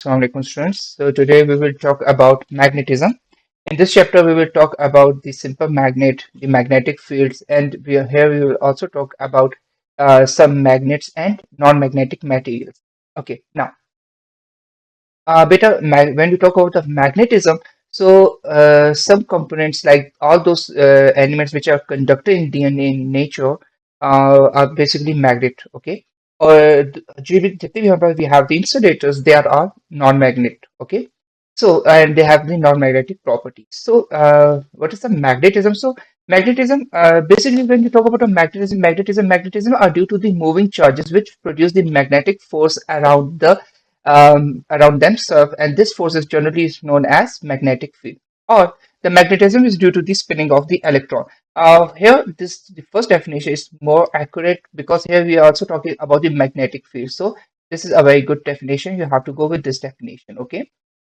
Assalamu alaikum students. So today we will talk about magnetism. In this chapter we will talk about the simple magnet, the magnetic fields, and here we will also talk about some magnets and non-magnetic materials. Okay, now when you talk about the magnetism, so some components like all those elements which are conducted in DNA in nature are basically magnet. Okay, और जितने भी हमारे पास we have the insulators, they are all non-magnet. Okay, so and they have the non-magnetic properties. So what is the magnetism? So magnetism, basically when you talk about a magnetism are due to the moving charges which produce the magnetic force around themselves, and this force is generally is known as magnetic field. Or the magnetism is due to the spinning of the electron. Here, the first definition is more accurate because here we are also talking about the magnetic field. So this is a very good definition. You have to go with this definition.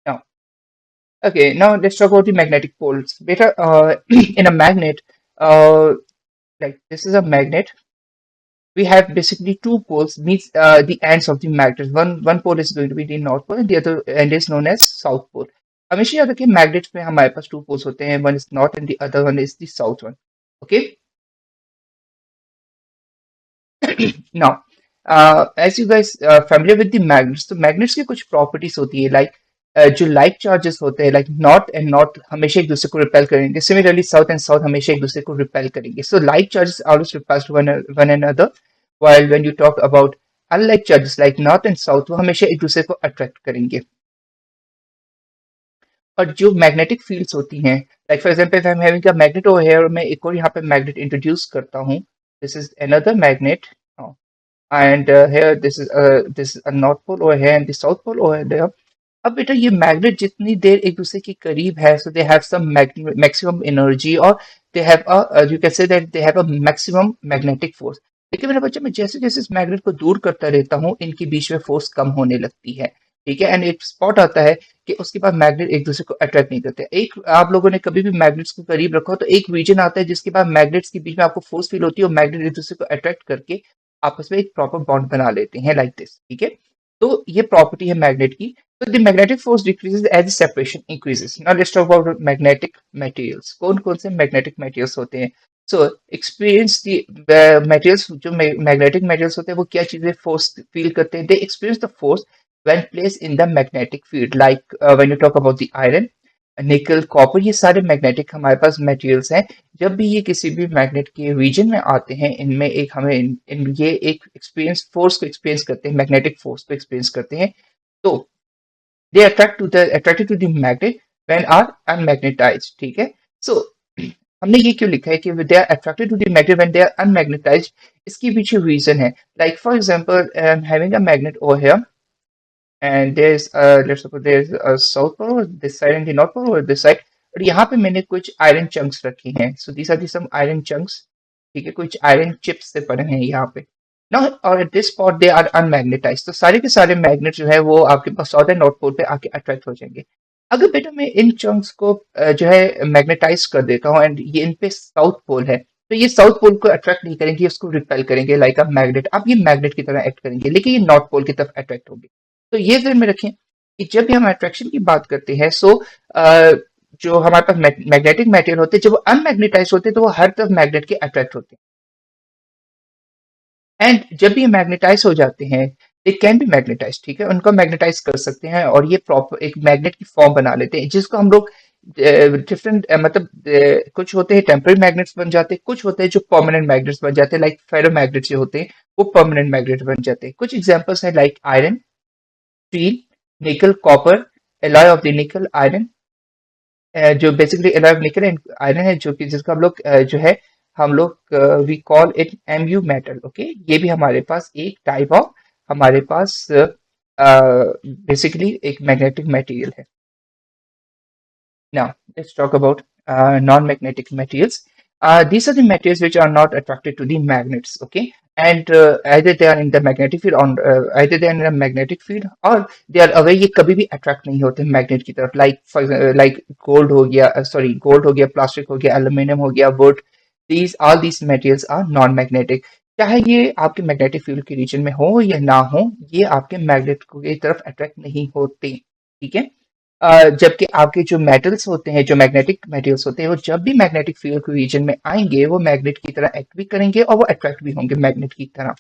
Now, now let's talk about the magnetic poles. Beta, in a magnet, uh, like this is a magnet, we have basically two poles means the ends of the magnet. One pole is going to be the north pole and the other end is known as south pole. हमेशा याद रखिए magnets में हमारे पास to poles होते हैं, one is north and the other one is the south one. Okay, now as you guys familiar with the magnets, तो magnets की कुछ प्रॉपर्टीज होती है लाइक जो लाइक चार्जेस होते हैं लाइक नॉर्थ एंड नॉर्थ हमेशा एक दूसरे को रिपेल करेंगे, सिमिलरली साउथ एंड साउथ हमेशा एक दूसरे को रिपेल करेंगे. So like charges always repels to one another, while when you talk about unlike charges like north and south वो हमेशा एक दूसरे को अट्रैक्ट करेंगे. और जो मैग्नेटिक फील्ड्स होती हैं like for example I am having a magnet over here, मैं एक और यहाँ पे मैग्नेट इंट्रोड्यूस करता हूँ. This is another magnet and here this is a north pole over here and the south pole over there. अब बेटा ये मैग्नेट जितनी देर एक दूसरे के करीब है, so they have some maximum energy और they have a you can say that they have a maximum magnetic force. लेकिन मेरा बच्चा, मैं जैसे जैसे इस मैग्नेट को दूर करता रहता हूँ इनके बीच में फोर्स कम होने लगती है. ठीक है, एंड एक स्पॉट आता है कि उसके बाद मैग्नेट एक दूसरे को अट्रैक्ट नहीं करते. एक आप लोगों ने कभी भी मैग्नेट्स को करीब रखा हो तो एक रीजन आता है जिसके बाद मैग्नेट्स के बीच में आपको फोर्स फील होती है और मैग्नेट एक दूसरे को अट्रैक्ट करके आपस में एक प्रॉपर बॉन्ड बना लेते हैं लाइक दिस. ठीक है, तो ये प्रॉपर्टी है मैग्नेट की. So the magnetic force decreases as the separation increases. Now let's talk about magnetic materials. कौन कौन से magnetic materials होते हैं? So experience the materials, जो magnetic materials होते हैं वो क्या चीजें force feel करते हैं? They experience the force when placed in the magnetic field. Like when you talk about the iron, निकल, कॉपर, ये सारे मैग्नेटिक हमारे पास मटेरियल्स हैं. जब भी ये किसी भी मैग्नेट के रीजन में आते हैं इनमें एक हमें ये एक एक्सपीरियंस फोर्स को एक्सपीरियंस करते हैं, मैग्नेटिक फोर्स को एक्सपीरियंस करते हैं. तो they attracted to the magnet when are unmagnetized. ठीक है, so हमने ये क्यों लिखा है कि they are attracted to the magnet when they are unmagnetized? इसके पीछे रीजन है. Like for example, I'm having a magnet over here and there's let's suppose there's a south pole over this side and the north pole over this side, और यहाँ पे मैंने कुछ iron chunks रखे हैं. So these are the some iron chunks. ठीक है, कुछ आयरन चिप्स से पड़े हैं यहाँ पे. Now और at this spot they are unmagnetized. तो सारे के सारे मैग्नेट जो है वो आपके पास साउथ एंड नॉर्थ पोल पे आके अट्रैक्ट हो जाएंगे. अगर बेटा मैं इन चंक्स को जो है मैग्नेटाइज कर देता हूँ एंड ये इन पे साउथ पोल है, तो ये साउथ पोल को अट्रैक्ट नहीं करेंगे, उसको रिपेल करेंगे लाइक अ मैग्नेट. अब ये मैग्नेट की तरह एक्ट करेंगे लेकिन ये नॉर्थ पोल की तरफ अट्रैक्ट होंगे. तो ये ध्यान में रखें कि जब भी हम अट्रैक्शन की बात करते हैं, सो जो हमारे पास मैग्नेटिक मटेरियल होते हैं जब वो अनमैग्नेटाइज होते हैं तो वो हर तरफ मैग्नेट के अट्रैक्ट होते हैं. एंड जब भी ये मैग्नेटाइज हो जाते हैं, दे कैन बी मैग्नेटाइज. ठीक है, उनको मैग्नेटाइज कर सकते हैं और ये प्रॉपर एक मैग्नेट की फॉर्म बना लेते हैं जिसको हम लोग डिफरेंट मतलब कुछ होते हैं टेम्पररी मैग्नेट्स बन जाते हैं, कुछ होते हैं जो परमानेंट मैग्नेट्स बन जाते हैं लाइक फेरो मैग्नेट जो होते हैं वो परमानेंट मैग्नेट बन जाते हैं. कुछ एग्जांपल्स हैं like iron, steel, nickel, copper, alloy of the nickel iron, जो basically alloy of nickel and iron है, जो कि जिसका हम लोग जो है हम लोग we call it mu metal. Okay, ये भी हमारे पास एक टाइप ऑफ हमारे पास बेसिकली एक मैग्नेटिक मटेरियल है. Now, let's talk about non-magnetic materials. These are the materials which are not attracted to the magnets, okay? And either they are in the magnetic field or either they are in a magnetic field or they are away. ये कभी भी attract नहीं होते magnet की तरफ. Like for example, like gold हो गया, gold हो गया, plastic हो गया, aluminum हो गया, wood. These all these materials are non-magnetic. चाहे ये आपके मैग्नेटिक फील्ड के रीजन में हो या ना हो, ये आपके मैग्नेट की तरफ अट्रैक्ट नहीं होते, ठीक है। जबकि आपके जो मेटल्स होते हैं, जो मैग्नेटिक मेटेरियल्स होते हैं, वो जब भी मैग्नेटिक फील्ड के रीजन में आएंगे, वो मैग्नेट की तरह एक्ट भी करेंगे और वो अट्रैक्ट भी होंगे मैग्नेट की तरह।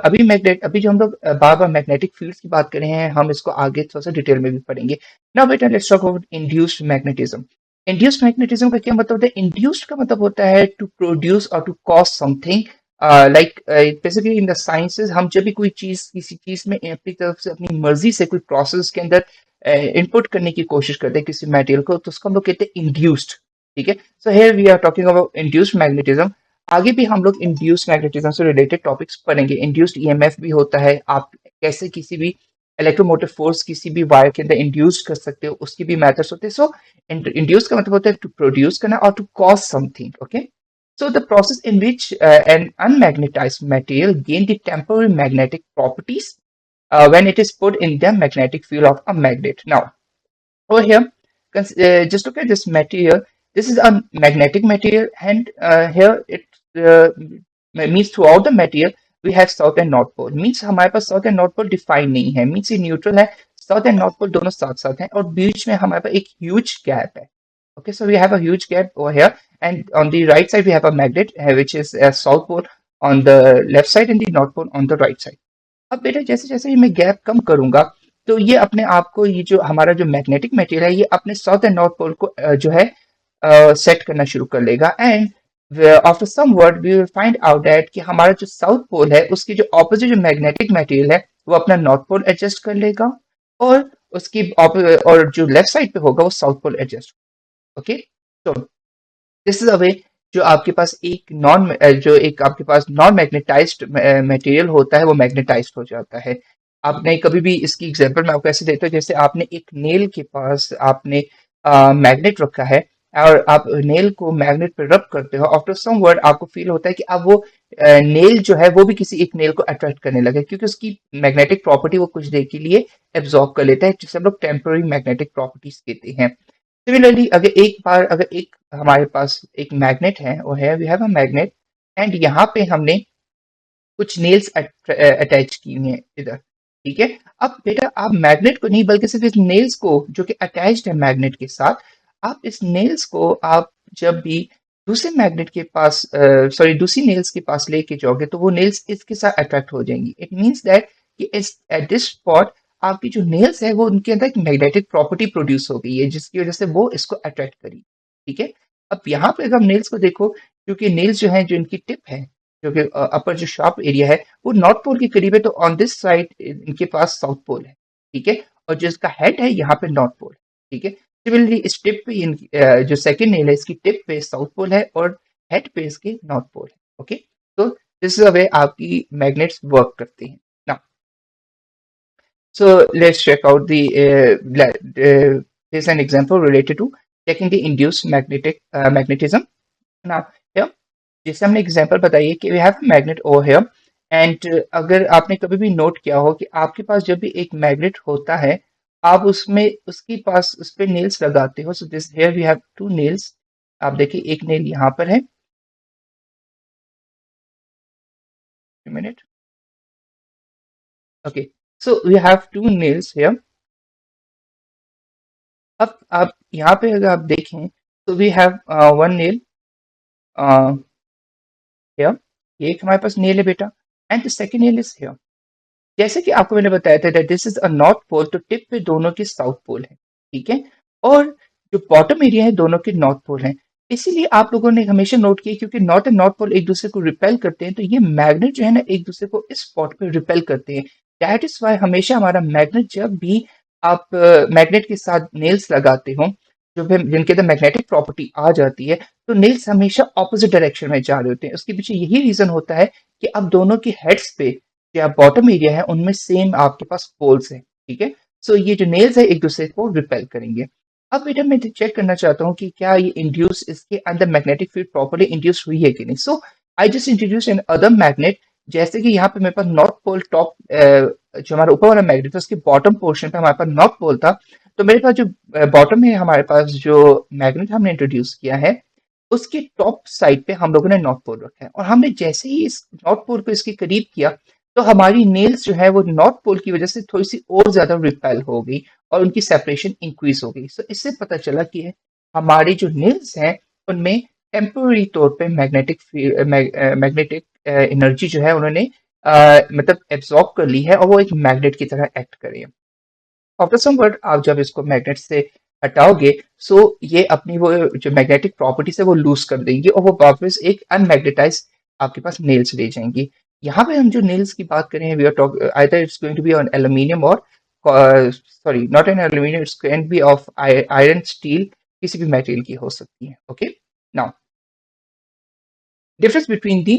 अभी जो हम लोग बार बार मैग्नेटिक फील्ड्स की बात कर रहे हैं, हम इसको आगे थोड़ा सा डिटेल में भी पढ़ेंगे। नाउ बेटा let's talk about induced magnetism. Induced magnetism का क्या मतलब होता है? इंड्यूस्ड का मतलब होता है टू प्रोड्यूस और to cause something. Like basically in the sciences, हम जब भी कोई चीज किसी चीज में अपनी तरफ से अपनी मर्जी से कोई प्रोसेस के अंदर इनपुट करने की कोशिश करते हैं किसी मटेरियल को, तो उसको हम लोग कहते हैं इंड्यूस्ड, ठीक है। So here we are talking about induced magnetism. आगे भी हम लोग इंड्यूस्ड मैग्नेटिज्म से रिलेटेड टॉपिक्स पढ़ेंगे। इंड्यूस्ड ईएमएफ भी होता है, आप कैसे किसी भी इलेक्ट्रोमोटिव फोर्स किसी भी वायर के अंदर इंड्यूस कर सकते हो, उसकी भी मेथड्स होते हैं। सो इंड्यूस का मतलब होता है टू प्रोड्यूस करना और to cause something, okay. So the process in which an unmagnetized material gain the temporary magnetic properties when it is put in the magnetic field of a magnet. Now, over here, just look at this material. This is a magnetic material, and here it means throughout the material we have south and north pole. Means हमारे पास south and north pole define नहीं है. Means ये neutral है. South and north pole दोनों साथ साथ हैं और बीच में हमारे पास एक huge gap है. Okay, so we have a huge gap over here, and on the right side we have a magnet which is a south pole on the left side and the north pole on the right side. अब बेटा जैसे जैसे ही मैं gap कम करूंगा, तो ये अपने आप को, ये जो हमारा जो मैग्नेटिक मटेरियल है, ये अपने साउथ एंड नॉर्थ पोल को जो है सेट करना शुरू कर लेगा। And after some word we will find out that कि हमारा जो साउथ पोल है, उसकी जो ऑपोजिट जो मैग्नेटिक मटेरियल है, वो अपना नॉर्थ पोल एडजस्ट कर लेगा, और उसकी और जो लेफ्ट साइड पे होगा वो साउथ पोल एडजस्ट। ओके, तो दिस इज अ वे, जो आपके पास एक जो एक आपके पास नॉन मैग्नेटाइज्ड मटेरियल होता है, वो मैग्नेटाइज्ड हो जाता है। आपने कभी भी इसकी एग्जांपल मैं आपको ऐसे देता हूँ, जैसे आपने एक नेल के पास आपने मैग्नेट रखा है, और आप नेल को मैग्नेट पे रब करते हो। आफ्टर सम वर्ड आपको फील होता है कि अब वो नेल जो है वो भी किसी एक नेल को अट्रैक्ट करने लगे, क्योंकि उसकी मैग्नेटिक प्रॉपर्टी वो कुछ देर के लिए एब्जॉर्ब कर लेता है, जिसे हम लोग टेम्पररी मैग्नेटिक प्रॉपर्टीज कहते हैं। सिमिलरली अगर एक हमारे पास एक मैग्नेट है, वो है we have a magnet, and यहाँ पे हमने कुछ नेल्स अटैच की हुई हैं इधर, ठीक है। अब बेटा आप मैग्नेट को नहीं, बल्कि सिर्फ इस नेल्स को जो कि अटैच्ड है मैग्नेट के साथ, आप इस नेल्स को आप जब भी दूसरे मैग्नेट के पास सॉरी दूसरी नेल्स के पास लेके जाओगे, तो वो नेल्स इसके साथ अट्रैक्ट हो जाएंगी। इट मीन्स दैट कि इस एट दिस स्पॉट आपकी जो नेल्स है, वो उनके अंदर एक मैग्नेटिक प्रॉपर्टी प्रोड्यूस हो गई है, जिसकी वजह से वो इसको अट्रैक्ट करी, ठीक है। अब यहाँ पे अगर नेल्स को देखो, क्योंकि नेल्स जो है, जो इनकी टिप है, जो कि अपर जो शार्प एरिया है, वो नॉर्थ पोल के करीब है, तो ऑन दिस साइड इनके पास साउथ पोल है, ठीक है। और जो इसका हेड है, यहाँ पे नॉर्थ पोल, ठीक है। सिमिलरली इस टिप पे जो सेकंड नेल है, इसकी टिप पे साउथ पोल है और हेड पे इसके नॉर्थ पोल है, ओके। तो दिस इज द वे आपकी मैग्नेट्स वर्क करते हैं। Now so let's check out here's an example related to checking the induced magnetism. Now here, जैसे हमने एग्जांपल बताइए कि we have magnet over here, and अगर आपने कभी भी नोट किया हो कि आपके पास जब भी एक मैग्नेट होता है, आप उसमें उसके पास उस पे नेल्स लगाते हो। So this here we have two nails. आप देखिए एक नेल यहाँ पर है, minute, okay. So we have two nails here. अब आप यहाँ पे अगर आप देखें, तो we have one nail here, ये एक हमारे पास नेल है बेटा, and the second nail is here. जैसे कि आपको मैंने बताया था that this is a north pole, तो टिप पे दोनों के साउथ पोल है, ठीक है। और जो बॉटम एरिया है, दोनों के नॉर्थ पोल है। इसीलिए आप लोगों ने हमेशा नोट किया, क्योंकि नॉर्थ एंड नॉर्थ पोल एक दूसरे को रिपेल करते हैं, तो ये मैग्नेट जो है ना, एक दूसरे को इस स्पॉट पे रिपेल करते हैं। दैट इज वाई हमेशा हमारा मैग्नेट, जब भी आप मैग्नेट के साथ नेल्स लगाते हो, जो भी जिनके अंदर मैग्नेटिक प्रॉपर्टी आ जाती है, तो नेल्स हमेशा ऑपोजिट डायरेक्शन में जा रहे होते हैं। उसके पीछे यही रीजन होता है कि अब दोनों के हेड्स पे या बॉटम एरिया है, उनमें सेम आपके पास पोल्स है, ठीक है। सो ये जो नेल्स है, एक दूसरे को रिपेल करेंगे। अब बेटा मैं चेक करना चाहता हूँ कि क्या ये इंड्यूस इसके अंदर मैग्नेटिक फील्ड प्रॉपर्ली इंड्यूस हुई है कि नहीं। So I just introduce an other magnet. जैसे कि यहाँ पे मेरे पास नॉर्थ पोल टॉप, जो हमारा ऊपर वाला मैग्नेट था, उसके बॉटम पोर्शन पे हमारे पास नॉर्थ पोल था। तो मेरे पास जो बॉटम है, हमारे पास जो मैग्नेट हमने इंट्रोड्यूस किया है, उसके टॉप साइड पे हम लोगों ने नॉर्थ पोल रखा है, और हमने जैसे ही इस नॉर्थ पोल को इसके करीब किया, तो हमारी नेल्स जो है वो नॉर्थ पोल की वजह से थोड़ी सी और ज्यादा रिपेल हो गई, और उनकी सेपरेशन इंक्रीज हो गई। सो इससे पता चला कि हमारी जो नेल्स हैं उनमें टेम्पोररी तौर पे मैग्नेटिक एनर्जी जो है उन्होंने मतलब एब्जॉर्ब कर ली है, और वो एक मैग्नेट की तरह एक्ट कर रही है। आफ्टर सम वर्ड आप जब इसको मैग्नेट से हटाओगे, सो ये अपनी वो जो मैग्नेटिक प्रॉपर्टीज है वो लूज कर देंगी, और वो वापस एक अनमैग्नेटाइज आपके पास नेल्स ले जाएंगी। यहाँ पे हम जो नेल्स की बात करें, we are talk either it's going to be on aluminium, और sorry not an aluminium, it's can be of iron, steel, किसी भी मेटेरियल की हो सकती है। Okay, now difference between the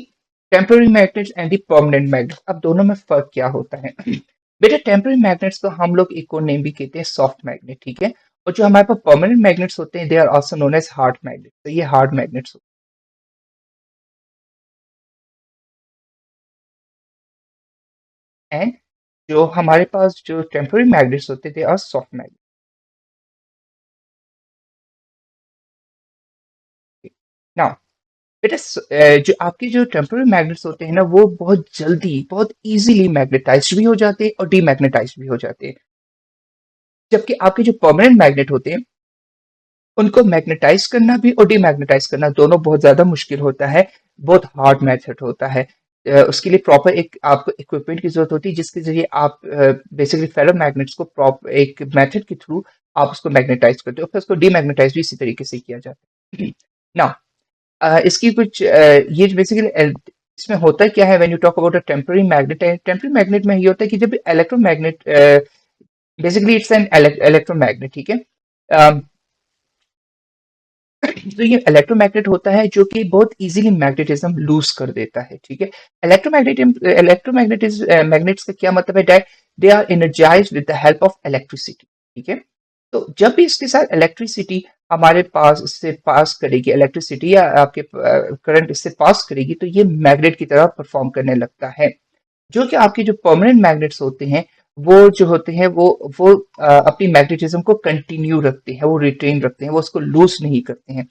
temporary magnets and the permanent magnets, अब दोनों में फर्क क्या होता है? बेटा टेम्पररी मैग्नेट्स को हम लोग एक और नेम भी कहते हैं सॉफ्ट मैग्नेट, ठीक है, और जो हमारे पास परमानेंट मैग्नेट्स होते हैं, they are also known as hard magnet, तो ये हार्ड मैग्नेट्स होते हैं। एंड जो हमारे पास जो टेम्पररी मैग्नेट्स होते हैं, they are soft magnet. Now बेटा जो आपके जो टेम्पररी मैग्नेट्स होते हैं ना, वो बहुत जल्दी बहुत इजीली मैग्नेटाइज्ड भी हो जाते हैं और डीमैग्नेटाइज्ड भी हो जाते हैं, जबकि आपके जो परमानेंट मैग्नेट होते हैं उनको मैग्नेटाइज करना भी और डीमैग्नेटाइज करना दोनों बहुत ज्यादा मुश्किल होता है, बहुत हार्ड मेथड होता है। उसके लिए प्रॉपर एक आपको इक्विपमेंट की जरूरत होती है, जिसके जरिए आप बेसिकली फेरो मैग्नेट्स को प्रॉपर एक मेथड के थ्रू आप उसको मैग्नेटाइज करते हो, फिर उसको डीमैग्नेटाइज भी इसी तरीके से किया जाता है। ना इसकी कुछ ये बेसिकली इसमें होता क्या है, when you talk about a temporary magnet, temporary magnet में ये होता है कि जब electromagnet, basically it's N electromagnet, ठीक है। तो ये इलेक्ट्रोमैग्नेट होता है जो कि बहुत इजीली मैग्नेटिज्म लूज कर देता है, ठीक है। इलेक्ट्रोमैग्नेटिज मैग्नेट्स का क्या मतलब है? That they are energised with the help of electricity, ठीक है। तो जब भी इसके साथ इलेक्ट्रिसिटी हमारे पास इससे पास करेगी, इलेक्ट्रिसिटी या आपके करंट इससे पास करेगी, तो ये मैग्नेट की तरह परफॉर्म करने लगता है। जो कि आपके जो परमानेंट मैग्नेट्स होते हैं, वो जो होते हैं वो अपनी मैग्नेटिज्म को कंटिन्यू रखते हैं, वो रिटेन रखते हैं, वो उसको लूज नहीं करते हैं।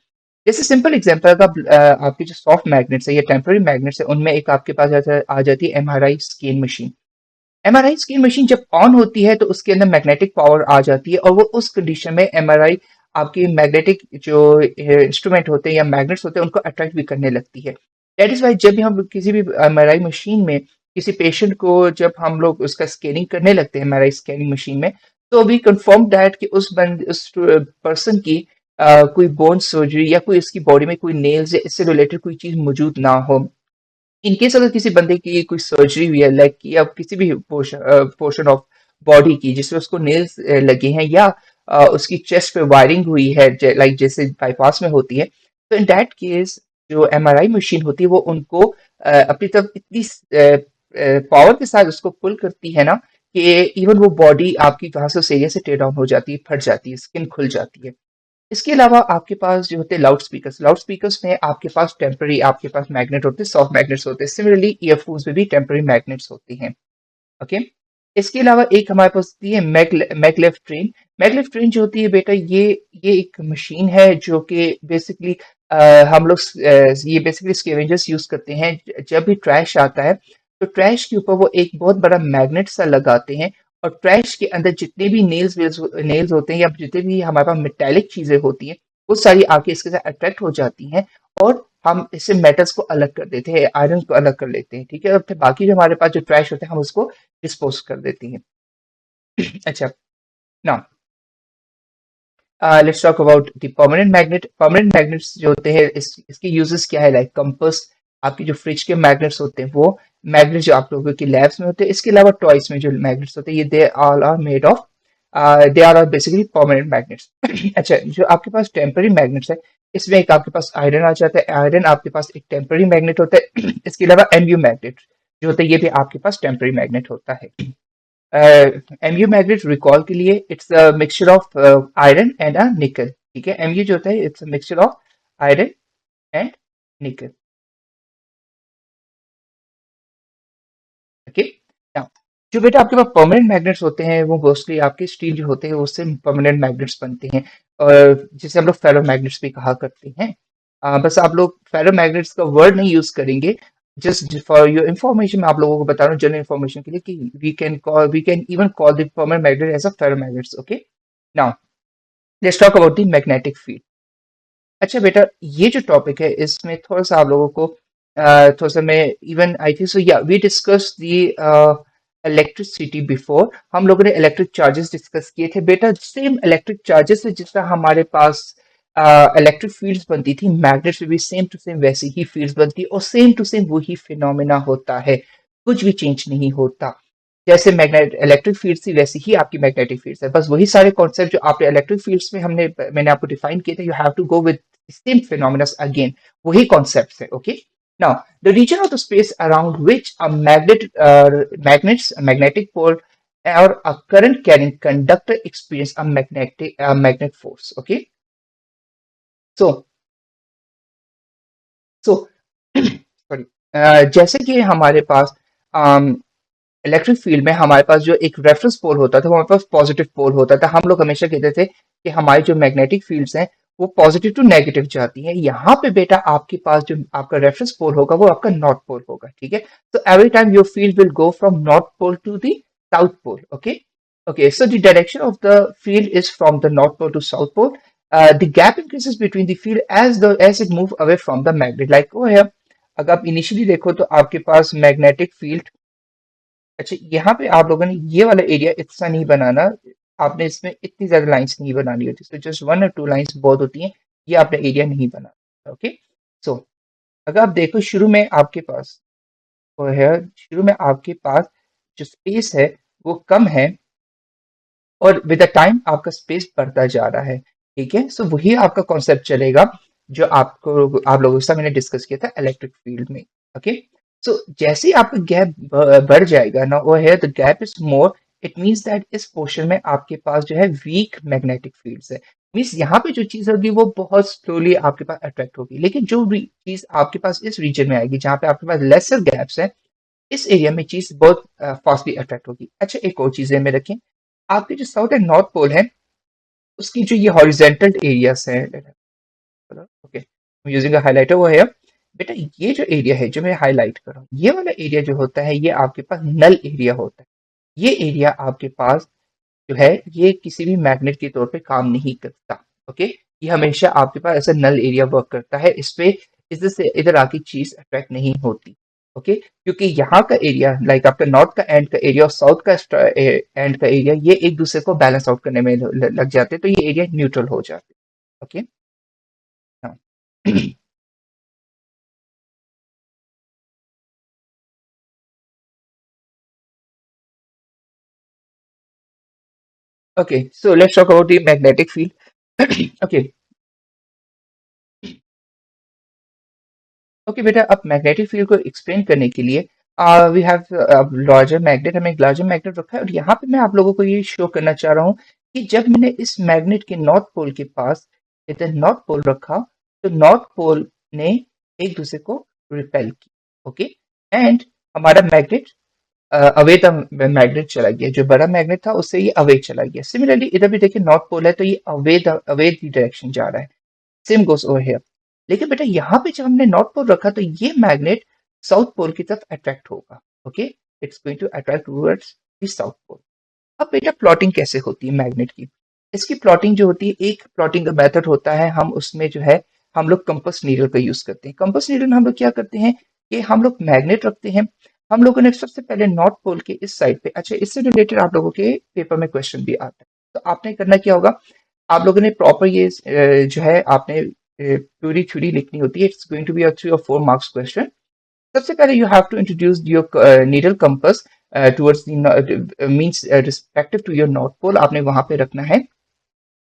जैसे सिंपल एग्जांपल, अगर आपके जो सॉफ्ट मैग्नेट्स है या टेम्पररी मैग्नेट्स है, उनमें एक आपके पास आ जाती है MRI scan machine. MRI scan machine जब ऑन होती है तो उसके अंदर मैग्नेटिक पावर आ जाती है, और वो उस कंडीशन में एमआरआई आपकी मैग्नेटिक जो इंस्ट्रूमेंट होते हैं या मैग्नेट्स होते हैं उनको अट्रैक्ट भी करने लगती है। दैट इज वाई जब भी हम किसी भी एमआरआई मशीन में किसी पेशेंट को जब हम लोग उसका स्कैनिंग करने लगते हैं एमआरआई स्कैनिंग मशीन में, तो वी कंफर्म दैट कि उस पर्सन की कोई बोन सर्जरी या कोई इसकी बॉडी में कोई नेल्स या इससे रिलेटेड कोई चीज मौजूद ना हो। इनकेस अगर किसी बंदे की कोई सर्जरी हुई है लेग की या किसी भी पोर्शन ऑफ बॉडी की जिसमें उसको नेल्स लगे हैं, या उसकी चेस्ट पे वायरिंग हुई है, लाइक जैसे बाईपास में होती है, तो इन दैट केस जो एमआरआई मशीन होती है वो उनको अपनी तरफ इतनी पावर के साथ उसको पुल करती है ना, कि इवन वो बॉडी आपकी कहाँ से उस एरिया से टेयर डाउन हो जाती है, फट जाती है, स्किन खुल जाती है। इसके अलावा आपके पास जो होते हैं लाउड स्पीकर्स में आपके पास टेम्पररी आपके पास मैग्नेट होते हैं, सॉफ्ट मैग्नेट्स होते हैं। सिमिलरली ईयरफोन्स में भी टेम्पररी मैग्नेट्स होती हैं। ओके, इसके अलावा एक हमारे पास होती है मैगलेव ट्रेन। मैगलेव ट्रेन जो होती है बेटा, ये एक मशीन है जो कि बेसिकली हम लोग ये बेसिकली स्कैवेंजर्स यूज करते हैं। जब भी ट्रैश आता है तो ट्रैश के ऊपर वो एक बहुत बड़ा मैग्नेट सा लगाते हैं, और ट्रैश के अंदर जितने भी नेल्स होते हैं या जितने भी हमारे पास मेटेलिक चीजें होती हैं, वो सारी आके इसके साथ अट्रैक्ट हो जाती हैं, और हम इससे मेटल्स को अलग कर देते हैं, आयरन को अलग कर लेते हैं, ठीक है। और फिर बाकी जो हमारे पास जो ट्रैश होता है हम उसको डिस्पोज कर देते हैं। अच्छा, ना let's talk about the permanent magnet. Permanent magnets जो होते हैं इसके यूजेस क्या है? लाइक कंपास, आपकी जो फ्रिज के मैग्नेट्स होते हैं, वो मैग्नेट जो आप लोगों की लैब्स में होते हैं। इसके अलावा टॉयज में जो मैग्नेट्स होते हैं, ये they all are made of, they are basically permanent magnets. अच्छा, जो आपके पास टेम्पररी मैग्नेट्स है, इसमें एक आपके पास आयरन आ जाता है। आयरन आपके पास एक टेम्पररी मैग्नेट होता है। इसके अलावा एमयू मैग्नेट जो होता है, ये भी आपके पास टेम्पररी मैग्नेट होता है। एमयू मैग्नेट रिकॉल के लिए it's a mixture of iron and अ निकल, ठीक है। एमयू जो होता है it's a mixture of iron and निकल। ओके, नाउ जो बेटा आपके पास परमानेंट मैग्नेट्स होते हैं, वो मोस्टली आपके स्टील जो होते हैं उससे परमानेंट मैग्नेट्स बनते हैं, और जिसे हम लोग फेरो मैग्नेट्स भी कहा करते हैं। बस आप लोग फेरोमैग्नेट्स का वर्ड नहीं यूज करेंगे। जस्ट फॉर योर इंफॉर्मेशन मैं आप लोगों को बता रहा हूँ जनरल इंफॉर्मेशन के लिए कि we can even call the permanent magnet as a ferromagnets. Okay, now let's talk about the magnetic field. अच्छा बेटा, ये जो टॉपिक है इसमें थोड़ा सा आप लोगों को थोड़ा सा मैं इवन आई थिंक सो या we discuss the electricity before. हम लोगों ने इलेक्ट्रिक चार्जेस डिस्कस किए थे बेटा। सेम इलेक्ट्रिक चार्जेस से जिस तरह हमारे पास इलेक्ट्रिक फील्ड्स बनती थी, मैग्नेट्स में भी सेम टू सेम वैसी ही फील्ड्स बनती और सेम टू सेम वही फिनोमेना होता है, कुछ भी चेंज नहीं होता। जैसे मैग्नेट इलेक्ट्रिक फील्ड थी वैसी ही आपकी मैग्नेटिक फील्ड है, बस वही सारे कॉन्सेप्ट जो आपने इलेक्ट्रिक फील्ड्स में मैंने आपको डिफाइन किए थे, you have to go with same phenomena again, वही कॉन्सेप्ट है। Okay, now the reason of the space around which a magnetic pole or a current carrying conductor experience a magnet force. Okay, so so sorry, जैसे कि हमारे पास electric field में हमारे पास जो एक reference पोल होता था, वो हमारे पास पॉजिटिव पोल होता था। हम लोग हमेशा कहते थे कि हमारी जो मैग्नेटिक फील्ड्स हैं वो पॉजिटिव टू नेगेटिव जाती हैं। यहाँ पे बेटा आपके पास जो आपका रेफरेंस पोल होगा वो आपका नॉर्थ पोल होगा। ठीक है, तो every time your field will go from north pole to the south pole. Okay, okay, so the direction of the field is from the north pole to south pole. The gap increases between the field as it move away from the magnet, like over here। अगर आप initially देखो तो आपके पास magnetic field, अच्छा यहाँ पे आप लोगों ने ये वाला एरिया इतना नहीं बनाना, आपने इसमें इतनी ज्यादा लाइंस नहीं बनानी होती, तो जस्ट 1 और 2 लाइंस बहुत होती हैं, ये आपने एरिया नहीं बनाना। ओके, सो अगर आप देखो शुरू में आपके पास वो है, शुरू में आपके पास जो स्पेस है वो कम है और विद द टाइम आपका स्पेस बढ़ता जा रहा है। ठीक है, सो वही आपका कॉन्सेप्ट चलेगा जो आपको आप लोगों के साथ मैंने डिस्कस किया था इलेक्ट्रिक फील्ड में। ओके, सो जैसे ही आपका गैप बढ़ जाएगा ना, वो है the gap is more, it means that इस पोर्शन में आपके पास जो है वीक मैग्नेटिक फील्ड्स है। मीन्स यहाँ पे जो चीज होगी वो बहुत स्लोली आपके पास अट्रैक्ट होगी, लेकिन जो चीज आपके पास इस रीजन में आएगी जहाँ पे आपके पास लेसर गैप्स है, इस एरिया में चीज बहुत फास्टली अट्रैक्ट होगी। अच्छा, एक और चीज है में रखें, आपके जो साउथ एंड नॉर्थ पोल है उसकी जो ये हॉरिजेंटल एरियाज है, ओके यूजिंग अ हाइलाइटर वो है बेटा, ये जो एरिया है जो मैं हाईलाइट कर रहा हूँ, ये वाला एरिया जो होता है ये आपके पास नल एरिया होता है। ये एरिया आपके पास जो है ये किसी भी मैग्नेट के तौर पे काम नहीं करता। ओके, ये हमेशा आपके पास ऐसा नल एरिया वर्क करता है, इस पे इधर से इधर आके चीज अट्रैक्ट नहीं होती। ओके, क्योंकि यहाँ का एरिया लाइक आपका नॉर्थ का एंड का एरिया और साउथ का एंड का एरिया ये एक दूसरे को बैलेंस आउट करने में लग जाते हैं, तो ये एरिया न्यूट्रल हो जाते हैं। ओके, हाँ okay, so let's talk about the magnetic field. Okay okay बेटा, अब मैग्नेटिक फील्ड को एक्सप्लेन करने के लिए वी हैव लार्जर मैग्नेट, हमें एक लार्जर मैग्नेट रखा है और यहाँ पे मैं आप लोगों को ये शो करना चाह रहा हूँ कि जब मैंने इस मैग्नेट के नॉर्थ पोल के पास इधर नॉर्थ पोल रखा, तो नॉर्थ पोल ने एक दूसरे को रिपेल किया। ओके, एंड हमारा मैग्नेट अवे द मैग्नेट चला गया, जो बड़ा मैग्नेट था उससे ये अवे चला गया। सिमिलरली इधर भी देखिए नॉर्थ पोल है तो ये अवे द डायरेक्शन जा रहा है, सेम गोस ओवर हियर। लेकिन बेटा यहाँ पे जब हमने नॉर्थ पोल रखा तो ये मैग्नेट साउथ पोल की तरफ अट्रैक्ट होगा। Okay, it's going to attract towards the south pole. अब बेटा प्लॉटिंग कैसे होती है मैग्नेट की, इसकी प्लॉटिंग जो होती है, एक प्लॉटिंग का मेथड होता है, हम उसमें जो है हम लोग कंपास नीडल का यूज करते हैं। कंपास नीडल में हम लोग क्या करते हैं कि हम लोग मैग्नेट रखते हैं। हम लोगों ने सबसे पहले नॉर्थ पोल के इस साइड पे, अच्छा इससे रिलेटेड आप लोगों के पेपर में क्वेश्चन भी आता है, तो आपने करना क्या होगा, आप लोगों ने प्रॉपर ये जो है आपने पूरी थ्योरी लिखनी होती है। It's going to be a 3 or 4 marks question. सबसे पहले you have to introduce your needle compass towards the means respective to your north pole, आपने वहां पे रखना है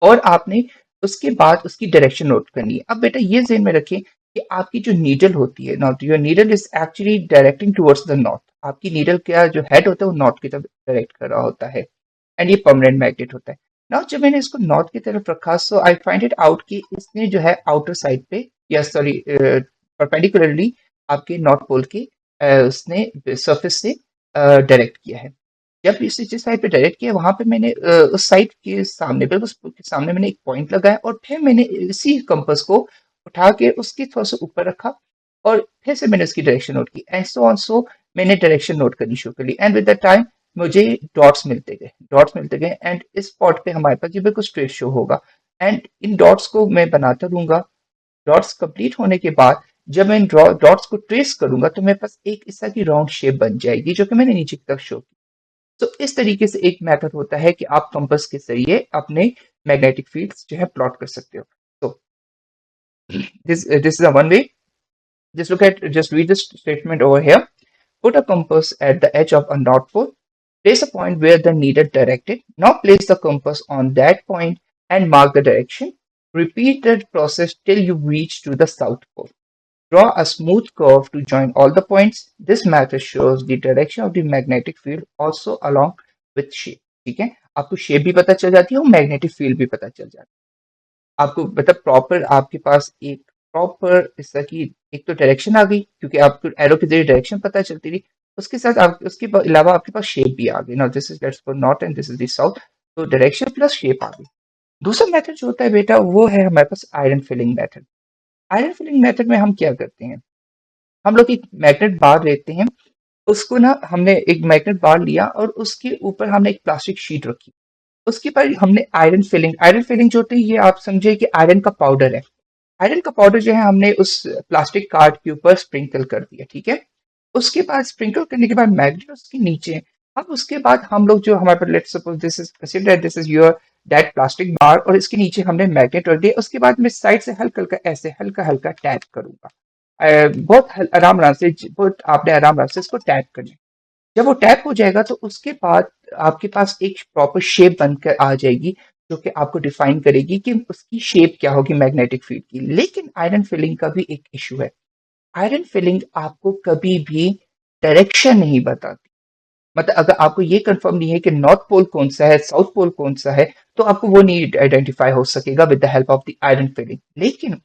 और आपने उसके बाद उसकी डायरेक्शन नोट करनी है। अब बेटा ये ज़हन में रखें कि आपकी जो नीडल होती है, not your needle is actually directing towards the north. आपकी नीडल का जो हेड होता है वो नॉर्थ की तरफ डायरेक्ट कर रहा होता है, एंड ये परमानेंट मैग्नेट होता है। नाउ जब मैंने इसको नॉर्थ की तरफ रखा, सो आई फाइंड इट आउट कि इसने जो है आउटर साइड पे, या सॉरी परपेंडिकुलरली आपके नॉर्थ पोल के उसने सरफेस से डायरेक्ट किया है। जब इसे जिस साइड पे डायरेक्ट किया वहां पे मैंने उस साइड के सामने, बिल्कुल उसके सामने मैंने एक पॉइंट लगाया और फिर मैंने इसी कंपास को उठा के उसके थोड़ा सा ऊपर रखा, और फिर से मैंने उसकी डायरेक्शन नोट की, एंड सो ऑन सो मैंने डायरेक्शन नोट करनी शुरू कर ली, एंड विद द टाइम मुझे डॉट्स मिलते गए, एंड इस स्पॉट पे हमारे पास ये बिल्कुल स्ट्रेट शो होगा, एंड इन डॉट्स को मैं बनाता रहूंगा। डॉट्स कंप्लीट होने के बाद जब मैं इन डॉट्स को ट्रेस करूंगा तो मेरे पास एक इस तरह की राउंड शेप बन जाएगी, जो कि मैंने नीचे की तरफ शो की। तो इस तरीके से एक मेथड होता है कि आप कंपास के जरिए अपने मैग्नेटिक फील्ड्स जो है प्लॉट कर सकते हो। तो this is a one way. Just read this statement over here. Put a compass at the edge of a north pole. Place a point where the needle directed. Now place the compass on that point and mark the direction. Repeat the process till you reach to the south pole. Draw a smooth curve to join all the points. This method shows the direction of the magnetic field also along with shape. ठीक है, आपको shape भी पता चल जाती है और magnetic field भी पता चल जाती है। आपको मतलब प्रॉपर आपके पास एक प्रॉपर इस तरह की एक तो डायरेक्शन आ गई, क्योंकि आपको एरो के जरिए डायरेक्शन पता चलती रही। उसके साथ आप उसके अलावा आपके पास शेप भी आ गई ना, this is let's for north and this is the south. तो डायरेक्शन प्लस शेप आ गई। दूसरा मेथड जो होता है बेटा वो है हमारे पास iron filing method. Iron filing method में हम क्या करते हैं, हम लोग एक मैग्नेट बार लेते हैं, उसको ना हमने एक मैग्नेट बार लिया और उसके ऊपर हमने एक प्लास्टिक शीट रखी। उसके बाद हमने आयरन फिलिंग जो होती है ये आप समझे कि आयरन का पाउडर है। आयरन का पाउडर जो है हमने उस प्लास्टिक कार्ड के ऊपर स्प्रिंकल कर दिया, ठीक है। उसके बाद स्प्रिंकल करने के बाद मैग्नेट उसके नीचे। अब उसके बाद हम लोग जो हमारे पास let's suppose this is consider this is your that plastic bar, और इसके नीचे हमने मैग्नेट रख दिया। उसके बाद मैं साइड से हल्का हल्का ऐसे हल्का हल्का टैप करूंगा। बहुत आराम आराम से, बहुत आपने आराम आराम से इसको टैप करना है। जब वो टैप हो जाएगा तो उसके बाद आपके पास एक प्रॉपर शेप बनकर आ जाएगी, जो कि आपको डिफाइन करेगी कि उसकी शेप क्या होगी मैग्नेटिक फील्ड की। लेकिन आयरन फिलिंग का भी एक इशू है। आयरन फिलिंग आपको कभी भी डायरेक्शन नहीं बताती। मतलब अगर आपको ये कंफर्म नहीं है कि नॉर्थ पोल कौन सा है, साउथ पोल कौन सा है, तो आपको वो नहीं आइडेंटिफाई हो सकेगा with the help of the iron filling. लेकिन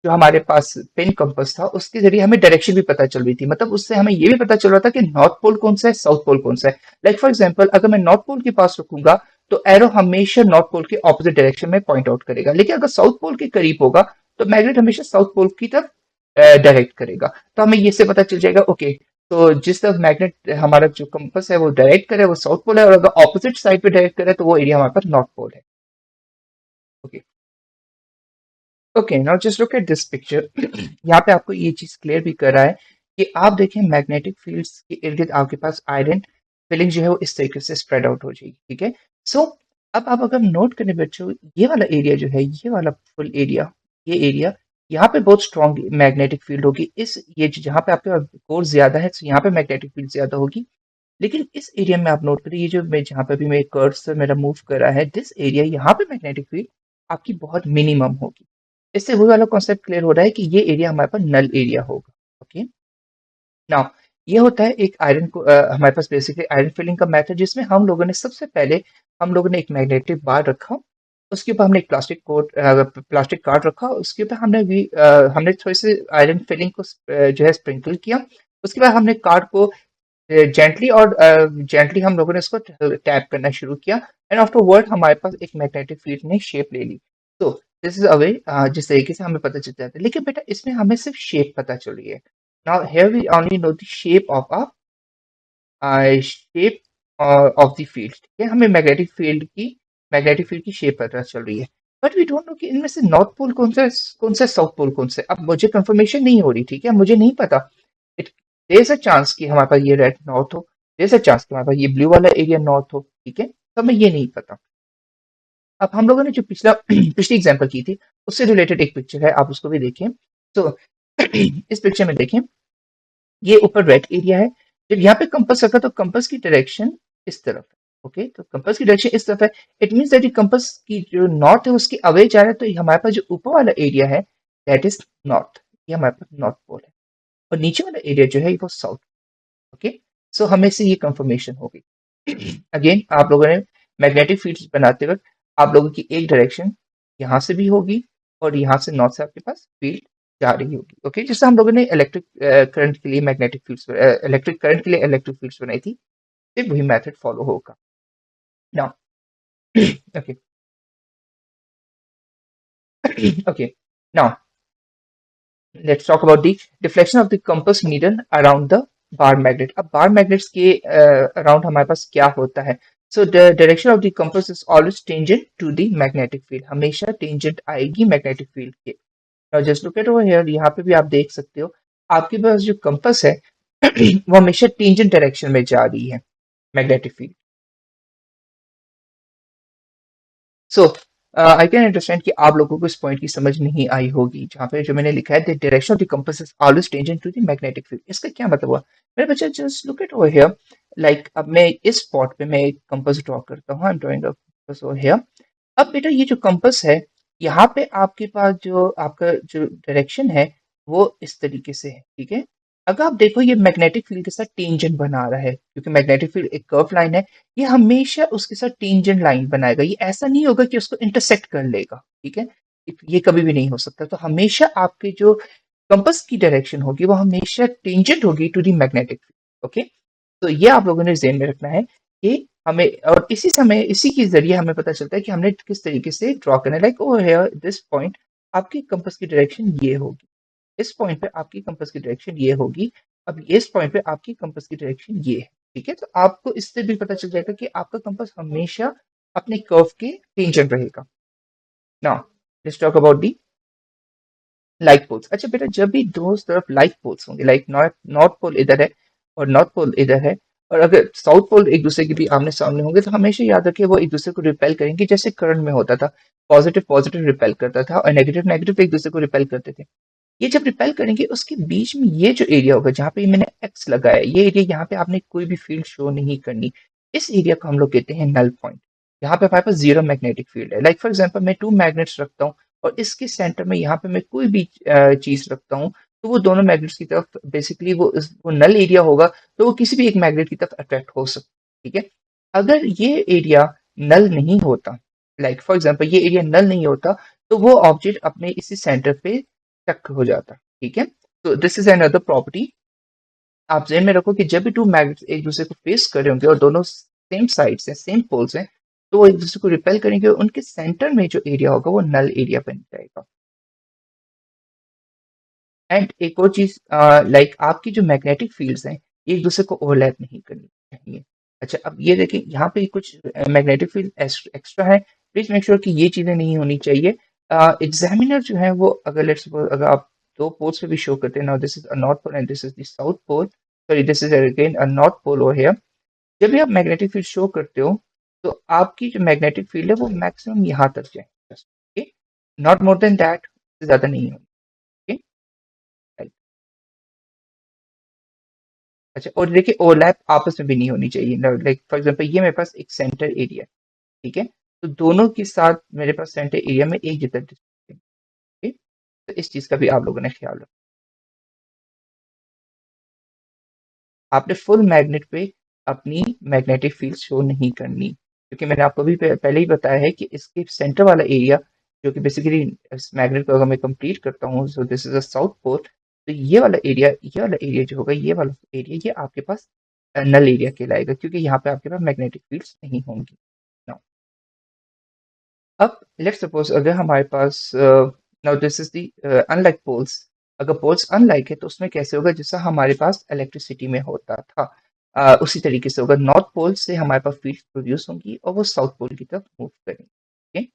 जो हमारे पास पेन कंपास था उसके जरिए हमें डायरेक्शन भी पता चल रही थी। मतलब उससे हमें ये भी पता चल रहा था कि नॉर्थ पोल कौन सा है, साउथ पोल कौन सा है। लाइक फॉर एग्जांपल अगर मैं नॉर्थ पोल के पास रखूंगा तो एरो हमेशा नॉर्थ पोल के ऑपोजिट डायरेक्शन में पॉइंट आउट करेगा, लेकिन अगर साउथ पोल के करीब होगा तो मैग्नेट हमेशा साउथ पोल की तरफ डायरेक्ट करेगा। तो हमें ये से पता चल जाएगा ओके, तो जिस तरफ मैग्नेट हमारा जो कंपास है वो डायरेक्ट करे वो साउथ पोल है, और अगर ऑपोजिट साइड पे डायरेक्ट करे तो वो एरिया हमारे पास नॉर्थ पोल है। Okay, okay, now just look at this picture. यहाँ पे आपको ये चीज क्लियर भी कर रहा है कि आप देखें मैग्नेटिक फील्ड्स के इर्द गिर्द आपके पास आयरन फिलिंग जो है वो इस तरीके से स्प्रेड आउट हो जाएगी, ठीक है। सो अब आप अगर नोट करने बच्चों, ये वाला एरिया जो है, ये वाला फुल एरिया, ये एरिया, यहाँ पे बहुत स्ट्रॉन्ग मैग्नेटिक फील्ड होगी। इस ये जहाँ पे आपके कोर ज्यादा है तो यहाँ पे मैग्नेटिक फील्ड ज्यादा होगी। लेकिन इस एरिया में आप नोट करिए, ये जो मैं जहाँ पे भी मैं कर्सर मेरा मूव कर रहा है, दिस एरिया, यहाँ पे मैग्नेटिक फील्ड आपकी बहुत मिनिमम होगी। इससे वो वाला कॉन्सेप्ट क्लियर हो रहा है कि ये एरिया हमारे पास नल एरिया होगा। ओके, नाउ ये होता है एक आयरन को हमारे पास बेसिकली आयरन फिलिंग का मेथड, जिसमें हम लोगों ने सबसे पहले हम लोगों ने एक मैग्नेटिक बार रखा। उसके ऊपर हमने एक प्लास्टिक कार्ड रखा। उसके ऊपर हमने थोड़ी सी आयरन फिलिंग को जो है स्प्रिंकल किया। उसके बाद हमने कार्ड को जेंटली हम लोगों ने इसको टैप करना शुरू किया, एंड आफ्टर वर्ड हमारे पास एक मैग्नेटिक फील्ड ने शेप ले ली। तो दिस इज अ वे जिस तरीके से हमें पता चल जाता है। लेकिन बेटा इसमें हमें सिर्फ शेप पता चल रही है। Now here we only know the shape of the field, ठीक है। हमें मैग्नेटिक फील्ड की शेप पता चल रही है, बट वी डोंट नो कि इनमें से नॉर्थ पोल कौन सा साउथ पोल कौन सा है। अब मुझे कंफर्मेशन नहीं हो रही, ठीक है, मुझे नहीं पता। इट देयर अ चांस कि हमारे पास ये रेड नॉर्थ हो, देयर अ चांस कि हमारे पास ये ब्लू वाला एरिया नॉर्थ हो, ठीक है। तो हमें ये नहीं पता। अब हम लोगों ने जो पिछला पिछली एग्जांपल की थी उससे रिलेटेड एक पिक्चर है, आप उसको भी देखें। तो इस पिक्चर में देखें, ये ऊपर रेड एरिया है। जब यहाँ पे कंपास रखा तो कंपास की डायरेक्शन इस तरफ है। ओके, तो कंपास की डायरेक्शन इस तरफ है। इट मीन्स दैट कंपास की जो नॉर्थ है उसके अवे जा रहा है, तो ये हमारे पास जो ऊपर वाला एरिया है दैट इज नॉर्थ, ये हमारे पास नॉर्थ पोल है। और नीचे वाला एरिया जो है वो साउथ। ओके, सो हमें से ये कंफर्मेशन हो गई। अगेन आप लोगों ने मैग्नेटिक फील्ड बनाते वक्त आप लोगों की एक डायरेक्शन यहाँ से भी होगी, और यहाँ से नॉर्थ से आपके पास फील्ड जा रही होगी। ओके, जैसे हम लोगों ने करंट के लिए इलेक्ट्रिक करंट के लिए इलेक्ट्रिक फील्ड्स बनाई थी, सिर्फ वही मेथड फॉलो होगा। Now okay, okay, now let's talk about the deflection of the compass needle around the bar magnet. अब बार मैग्नेट्स के अराउंड हमारे पास क्या होता है? So the direction of the compass is always tangent to the magnetic field, हमेशा tangent आएगी magnetic field के। Now just look at over here, यहाँ पे भी आप देख सकते हो आपके पास जो कंपास है वो हमेशा टेंजेंट डायरेक्शन में जा रही है magnetic field. So I can understand कि आप लोगों को इस पॉइंट की समझ नहीं आई होगी, जहाँ पे जो मैंने लिखा है the direction of the compass is always tangent to the magnetic field. इसका क्या मतलब हुआ मेरे बच्चे? Just look at over here, like अब मैं इस स्पॉट पे मैं एक कंपास ड्रॉ करता हूँ, I am drawing a compass over here. अब बेटा ये जो कंपास है, यहाँ पे आपके पास जो आपका जो डायरेक्शन है वो इस तरीके से है, ठीक है। अगर आप देखो ये मैग्नेटिक फील्ड के साथ टेंजेंट बना रहा है, क्योंकि मैग्नेटिक फील्ड एक कर्व लाइन है, ये हमेशा उसके साथ टेंजेंट लाइन बनाएगा, ये ऐसा नहीं होगा कि उसको इंटरसेक्ट कर लेगा, ठीक है। ये कभी भी नहीं हो सकता। तो हमेशा आपके जो कंपास की डायरेक्शन होगी वो हमेशा टेंजेंट होगी to the magnetic field, okay. तो ये आप लोगों ने ज़हन में रखना है कि हमें, और इसी समय इसी के ज़रिए हमें पता चलता है कि हमने किस तरीके से ड्रॉ करना है। Like over here this point, आपकी कंपास की डायरेक्शन ये होगी, इस पॉइंट पे आपकी कंपास की डायरेक्शन ये होगी, अब इस पॉइंट पे आपकी कंपास की डायरेक्शन ये है, ठीक है। तो आपको इससे भी पता चल जाएगा कि आपका कंपास हमेशा अपने कर्व के टेंजेंट रहेगा। Now let's talk about the like poles. अच्छा बेटा, जब भी दो तरफ लाइक पोल्स होंगे, लाइक नॉर्थ नॉर्थ पोल इधर है और नॉर्थ पोल इधर है, और अगर साउथ पोल एक दूसरे के भी आमने सामने होंगे, तो हमेशा याद रखिए वो एक दूसरे को रिपेल करेंगे, जैसे करंट में होता था, पॉजिटिव पॉजिटिव रिपेल करता था और नेगेटिव नेगेटिव एक दूसरे को रिपेल करते थे। ये जब रिपेल करेंगे उसके बीच में ये जो एरिया होगा, जहाँ पे मैंने एक्स लगाया, ये एरिया, यहाँ पे आपने कोई भी फील्ड शो नहीं करनी, इस एरिया को हम लोग कहते हैं नल पॉइंट। यहाँ पे हमारे पास जीरो मैग्नेटिक फील्ड है। लाइक फॉर एग्जाम्पल मैं टू मैग्नेट्स रखता हूँ और इसके सेंटर में यहाँ पे मैं कोई भी चीज रखता हूँ, तो वो दोनों मैग्नेट्स की तरफ बेसिकली वो नल एरिया होगा, तो वो किसी भी एक मैग्नेट की तरफ अट्रैक्ट हो सकता है, ठीक है। अगर ये एरिया नल नहीं होता, लाइक फॉर एग्जाम्पल ये एरिया नल नहीं होता, तो वो ऑब्जेक्ट अपने इसी सेंटर पे स्टक हो जाता, ठीक है। तो दिस इज अनदर प्रॉपर्टी। आप ध्यान में रखो कि जब भी टू मैग्नेट्स एक दूसरे को फेस कर रहे होंगे और दोनों सेम साइड्स हैं, सेम पोल्स हैं, तो वो एक दूसरे को रिपेल करेंगे और उनके सेंटर में जो एरिया होगा वो नल एरिया बन जाएगा। एंड एक और चीज, लाइक आपकी जो मैग्नेटिक फील्ड्स हैं ये एक दूसरे को ओवरलैप नहीं करनी चाहिए। अच्छा अब ये देखें, यहाँ पे कुछ मैग्नेटिक फील्ड एक्स्ट्रा है, प्लीज मेक श्योर कि ये चीजें नहीं होनी चाहिए। एग्जामिनर जो है वो, अगर लेट्स सपोज अगर आप दो पोल्स पे भी शो करते हैं, now this is a north pole and this is the south pole, sorry this is again a north pole over here. जब भी आप मैग्नेटिक फील्ड शो करते हो तो आपकी जो मैग्नेटिक फील्ड है वो मैक्सिमम यहाँ तक जाए, okay, not more than that, ज्यादा नहीं होगी, ओके। अच्छा और देखिए ओवरलैप आपस में भी नहीं होनी चाहिए। लाइक फॉर एग्जांपल ये मेरे पास एक सेंटर एरिया है, ठीक है, तो दोनों के साथ मेरे पास सेंटर एरिया में एक जितना डिस्टेंस है, ठीक? तो इस चीज का भी आप लोगों ने ख्याल रखना। आपने फुल मैग्नेट पे अपनी मैग्नेटिक फील्ड शो नहीं करनी, क्योंकि मैंने आपको भी पहले ही बताया है कि इसके सेंटर वाला एरिया, जो कि बेसिकली इस मैग्नेट को अगर मैं कंप्लीट करता हूँ, so this is a south pole, तो ये वाला एरिया जो होगा, ये वाला एरिया, ये आपके पास नल एरिया कहलाएगा, क्योंकि यहाँ पे आपके पास मैग्नेटिक फील्ड्स नहीं होंगी। Now, अब लेट्स सपोज अगर हमारे पास, now this is the unlike poles, अगर पोल्स अनलाइक है तो उसमें कैसे होगा, जैसा हमारे पास इलेक्ट्रिसिटी में होता था, उसी तरीके से होगा। नॉर्थ पोल से हमारे पास फील्ड प्रोड्यूस होंगी और वो साउथ पोल की तरफ मूव करेंगे, okay?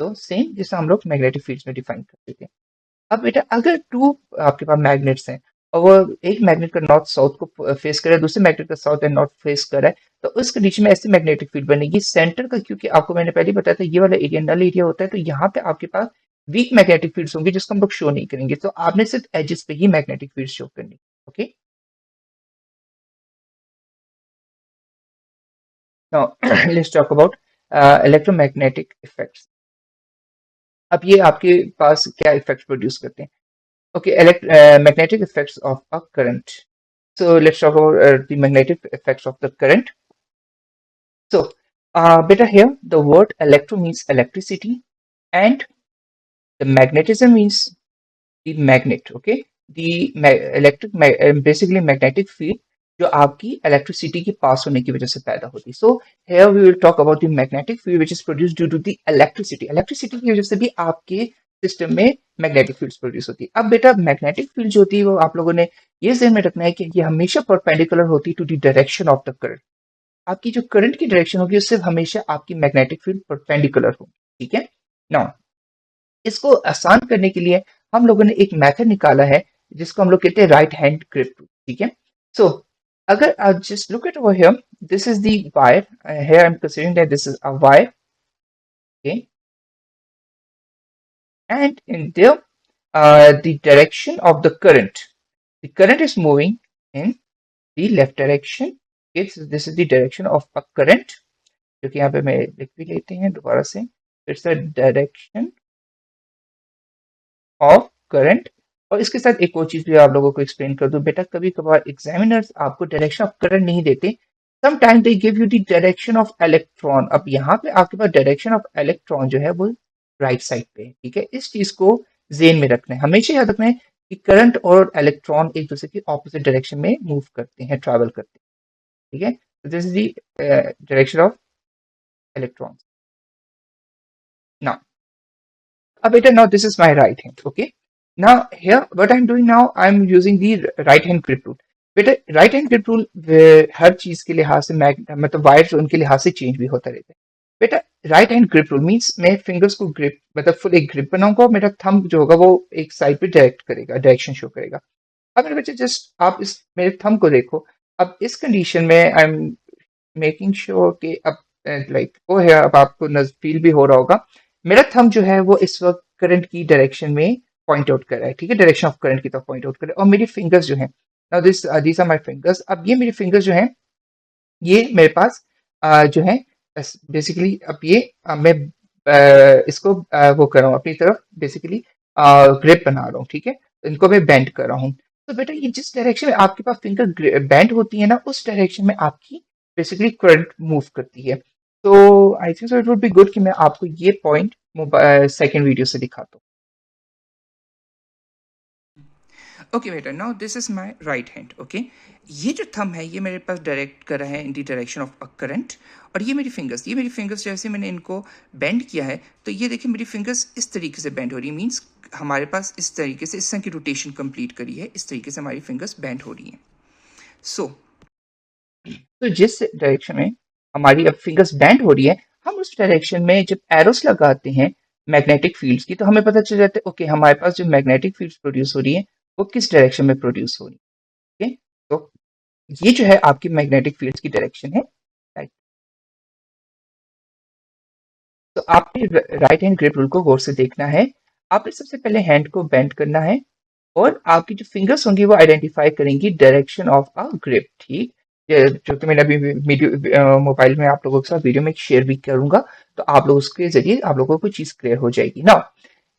तो सेम जैसा हम लोग मैग्नेटिक फील्ड्स में डिफाइन करते थे। अब बेटा अगर टू आपके पास मैग्नेट्स हैं और वो एक मैग्नेट का नॉर्थ साउथ को फेस करे, दूसरे मैग्नेट का साउथ एंड नॉर्थ फेस करे, तो उस कंडीशन में ऐसी मैग्नेटिक फील्ड बनेगी सेंटर का, क्योंकि आपको मैंने पहले ही बताया था ये वाला एरिया नल एरिया होता है, तो यहाँ पे आपके पास वीक मैग्नेटिक फील्ड्स होंगी जिसको हम लोग शो नहीं करेंगे, तो आपने सिर्फ एजेस पे ही मैग्नेटिक फील्ड शो करनी, okay. Now let's talk about electromagnetic effects. अब ये आपके पास क्या इफेक्ट प्रोड्यूस करते हैं? Okay, magnetic effects of a current. So let's talk about the magnetic effects of the current. So, beta here, the word electro means electricity, and the magnetism means the magnet. Okay, the basically magnetic field जो आपकी electricity की पास होने की वजह से पैदा होती है। So here we will talk about the magnetic field which is produced due to the electricity. Electricity की वजह से भी आपके सिस्टम में मैग्नेटिक फील्ड्स प्रोड्यूस होती है। अब बेटा मैग्नेटिक फील्ड जो होती है वो आप लोगों ने ये ध्यान में रखना है कि ये हमेशा परपेंडिकुलर होती है to the direction of the current. आपकी जो करंट की डायरेक्शन होगी उससे हमेशा आपकी मैग्नेटिक फील्ड परपेंडिकुलर होगी, ठीक है। नाउ इसको आसान करने के लिए हम लोगों ने एक मेथड निकाला है जिसको हम लोग कहते हैं राइट हैंड ग्रिप रूल, ठीक है। सो अगर आप just look at over here, this is the wire, here I am considering that this is a wire, okay, and in there the direction of the current is moving in the left direction. Okay, so this is the direction of a current, जो कि यहाँ पे मैं लिख भी लेते हैं दोबारा से, it's the direction of current. और इसके साथ एक और चीज भी आप लोगों को एक्सप्लेन कर दूं बेटा, कभी कभार एग्जामिनर्स आपको डायरेक्शन ऑफ करंट नहीं देते, some time they give you the direction of electron. अब यहाँ पे आपके पास डायरेक्शन ऑफ इलेक्ट्रॉन जो है वो राइट साइड पे है, ठीक है। इस चीज को जेन में रखना है, हमेशा याद रखना है कि करंट और इलेक्ट्रॉन एक दूसरे की ऑपोजिट डायरेक्शन में मूव करते हैं, ट्रैवल करते हैं, ठीक है। This is the direction of electron. Now beta, now this is my right hand. Okay. Now here, what I'm doing now, I'm using the right hand grip rule. बेटा right hand grip rule हर चीज के लिहाज से मतलब wire उनके लिहाज से change भी होता रहता है। बेटा right hand grip rule means मैं फिंगर्स को ग्रिप मतलब फुल एक ग्रिप बनाऊंगा और मेरा थंब जो होगा वो एक साइड पे डायरेक्ट करेगा, डायरेक्शन शो करेगा। अब मेरे बच्चे जस्ट आप इस मेरे थंब को देखो। अब इस कंडीशन में आई एम मेकिंग श्योर कि अब लाइक वो है, अब आपको फील भी हो रहा होगा मेरा थंब जो है वो इस वक्त करंट की डायरेक्शन में पॉइंट आउट कर रहा है, ठीक है, डायरेक्शन ऑफ करंट की तरफ पॉइंट आउट कर रहा है। और मेरी फिंगर्स जो है, now these are my fingers. अब ये मेरी फिंगर्स जो है ये मेरे पास जो है बेसिकली अब ये मैं इसको वो कर रहा हूँ अपनी तरफ, बेसिकली ग्रिप बना रहा हूँ, ठीक है। इनको मैं बेंड कर रहा हूँ। तो बेटा ये जिस डायरेक्शन में आपके पास फिंगर बेंड होती है ना, उस डायरेक्शन में आपकी बेसिकली करंट मूव करती है। तो आई think so it would be good कि मैं आपको ये पॉइंट सेकेंड वीडियो से दिखाता हूँ। ओके बेटा, now this is my right hand. Okay, ये जो थंब है ये मेरे पास डायरेक्ट कर रहा है in the direction of a current. और ये मेरी फिंगर्स जैसे मैंने इनको बेंड किया है तो ये देखिए मेरी फिंगर्स इस तरीके से बेंड हो रही है, मीन्स हमारे पास इस तरीके से इस तरह की रोटेशन कंप्लीट करी है, इस तरीके से हमारी फिंगर्स बेंड हो रही हैं। सो तो जिस डायरेक्शन में हमारी अब फिंगर्स बेंड हो रही है, हम उस डायरेक्शन में जब एरोस लगाते हैं मैग्नेटिक फील्ड्स की, तो हमें पता चल जाता है ओके हमारे पास जो मैग्नेटिक फील्ड्स प्रोड्यूस हो रही है वो किस डायरेक्शन में प्रोड्यूस हो रही है। ओके, तो ये जो है आपकी मैग्नेटिक फील्ड्स की डायरेक्शन है, राइट। तो आपने राइट हैंड ग्रिप रूल को गौर से देखना है। आपने सबसे पहले हैंड को बेंड करना है और आपकी जो फिंगर्स होंगी वो आइडेंटिफाई करेंगी डायरेक्शन ऑफ अ ग्रिप, ठीक। जो कि मैंने अभी वीडियो मोबाइल में आप लोगों के साथ वीडियो में शेयर भी करूंगा, तो आप लोग उसके जरिए आप लोगों को चीज क्लियर हो जाएगी। Now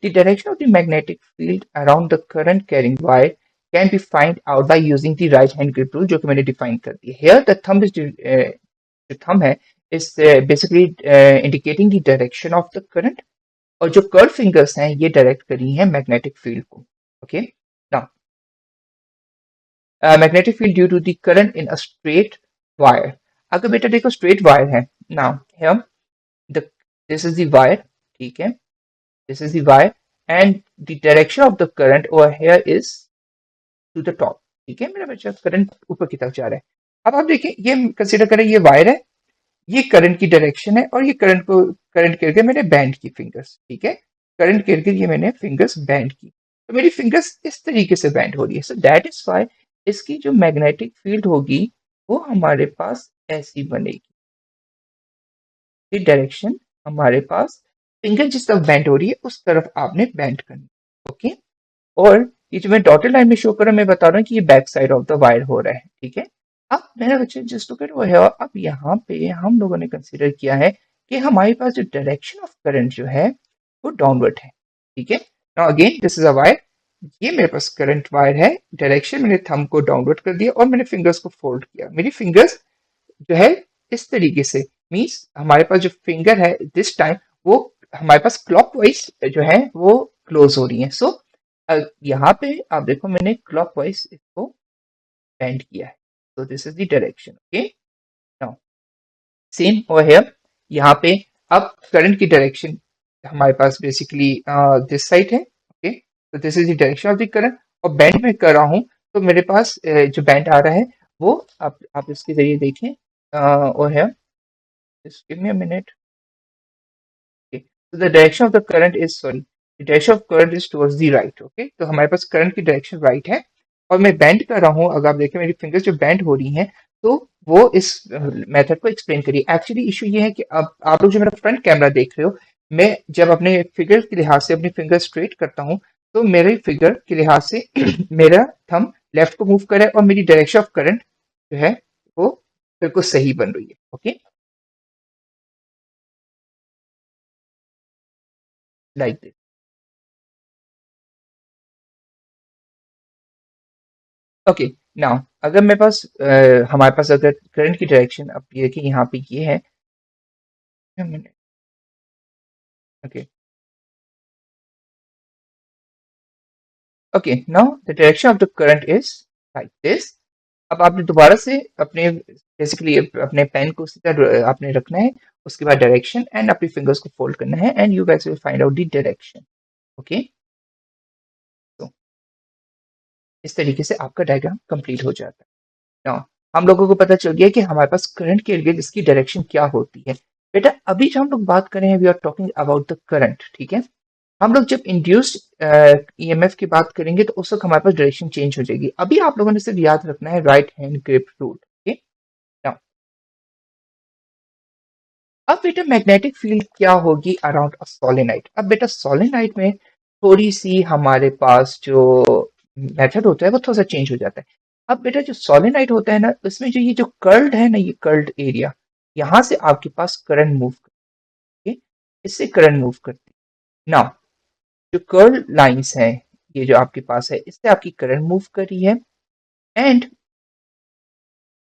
the direction of the magnetic field around the current carrying wire can be find out by using the right hand grip rule, जो कि मैंने डिफाइन कर दिया। हियर द थंब इज जो थंब है is basically indicating the direction of the current, और जो curve fingers हैं ये डायरेक्ट करी हैं मैग्नेटिक फील्ड को। Okay, now magnetic field due to the current in a straight wire. अगर बेटा देखो स्ट्रेट वायर है, now here the this is the wire, ठीक है, this is the wire and the direction of the current over here is to the top, ठीक है। मेरा बच्चा करंट ऊपर की तरफ जा रहा है। अब आप देखिए ये कंसिडर करें ये वायर है, ये करंट की डायरेक्शन है और ये करंट करके मैंने बैंड की फिंगर्स, ठीक है, करंट करके ये मैंने फिंगर्स बैंड की, तो मेरी फिंगर्स इस तरीके से बैंड हो रही है। सो दैट इज वाई इसकी जो मैग्नेटिक फील्ड होगी वो हमारे पास ऐसी बनेगी, ये डायरेक्शन हमारे पास फिंगर जिस तरफ बैंड हो रही है उस तरफ आपने बैंड करनी, ओके। और ये जो मैं डॉटेड लाइन में शो कर रहा हूँ मैं बता रहा हूँ कि ये back side of the wire हो रहा है, ठीक है। अब मेरा बच्चे जस्ट लुक एट वो है, अब यहाँ पे हम लोगों ने कंसीडर किया है कि हमारे पास जो डायरेक्शन ऑफ करंट जो है वो डाउनवर्ड है, ठीक है। Now again this is a wire, ये मेरे पास करंट वायर है, डायरेक्शन मैंने थंब को डाउनवर्ड कर दिया और मैंने फिंगर्स को फोल्ड किया। मेरी फिंगर्स जो है इस तरीके से, मीन्स हमारे पास जो फिंगर है दिस टाइम वो हमारे पास क्लॉकवाइज जो है वो क्लोज हो रही है। सो यहाँ पे आप देखो मैंने क्लॉकवाइज इसको बेंड किया है, so this is the direction, okay। now same over here, यहाँ पे अब करंट की डायरेक्शन हमारे पास बेसिकली दिस साइड है, ओके। तो this is the direction of the current, और बैंड में कर रहा हूँ तो मेरे पास जो बैंड आ रहा है वो आप इसके जरिए देखें, और है, just give me a minute. Okay. So the direction of the current is, sorry, the direction of current is towards the right. Okay. तो हमारे पास करंट की डायरेक्शन राइट है, और मैं बेंड कर रहा हूँ। अगर आप देखें मेरी फिंगर्स जो बेंड हो रही हैं, तो वो इस मेथड को एक्सप्लेन करिए। एक्चुअली इशू ये है कि अब आप लोग जो मेरा फ्रंट कैमरा देख रहे हो, मैं जब अपने फिगर के लिहाज से अपनी फिंगर स्ट्रेट करता हूँ, तो मेरे फिगर के लिहाज से मेरा थंब लेफ्ट को मूव करे, और मेरी डायरेक्शन ऑफ करंट जो है वो बिल्कुल सही बन रही है। Okay, like this. Okay, now अगर मेरे पास हमारे पास अगर करंट की डायरेक्शन, अब ये कि यहाँ पे ये है, okay, okay, now the direction of the current is like this. अब आपने दोबारा से अपने बेसिकली अपने पेन को सीधा आपने रखना है, उसके बाद डायरेक्शन एंड अपनी फिंगर्स को फोल्ड करना है, and you guys will find out the direction. Okay, तो इस तरीके से आपका डायग्राम कंप्लीट हो जाता है। नाउ हम लोगों को पता चल गया कि हमारे पास करंट के लिए इसकी डायरेक्शन क्या होती है। बेटा अभी जो हम लोग बात कर रहे हैं, we are talking about the current, ठीक है। हम लोग जब इंड्यूस्ड ईएमएफ की बात करेंगे तो उस वक्त हमारे पास डायरेक्शन चेंज हो जाएगी। अभी आप लोगों ने सिर्फ याद रखना है right hand grip rule. Okay, now अब बेटा मैग्नेटिक फील्ड क्या होगी अराउंड अ सोलेनाइड। अब बेटा सोलेनाइड में थोड़ी सी हमारे पास जो मेथड होता है वो थोड़ा सा चेंज हो जाता है। अब बेटा जो सोलेनाइड होता है ना, उसमें जो ये जो कर्ल्ड है ना, ये कर्ल्ड एरिया, यहाँ से आपके पास करंट मूव करती है, इससे करंट मूव करती है। नाउ जो कर्ल लाइंस हैं, ये जो आपके पास है, इससे आपकी करंट मूव कर रही है, एंड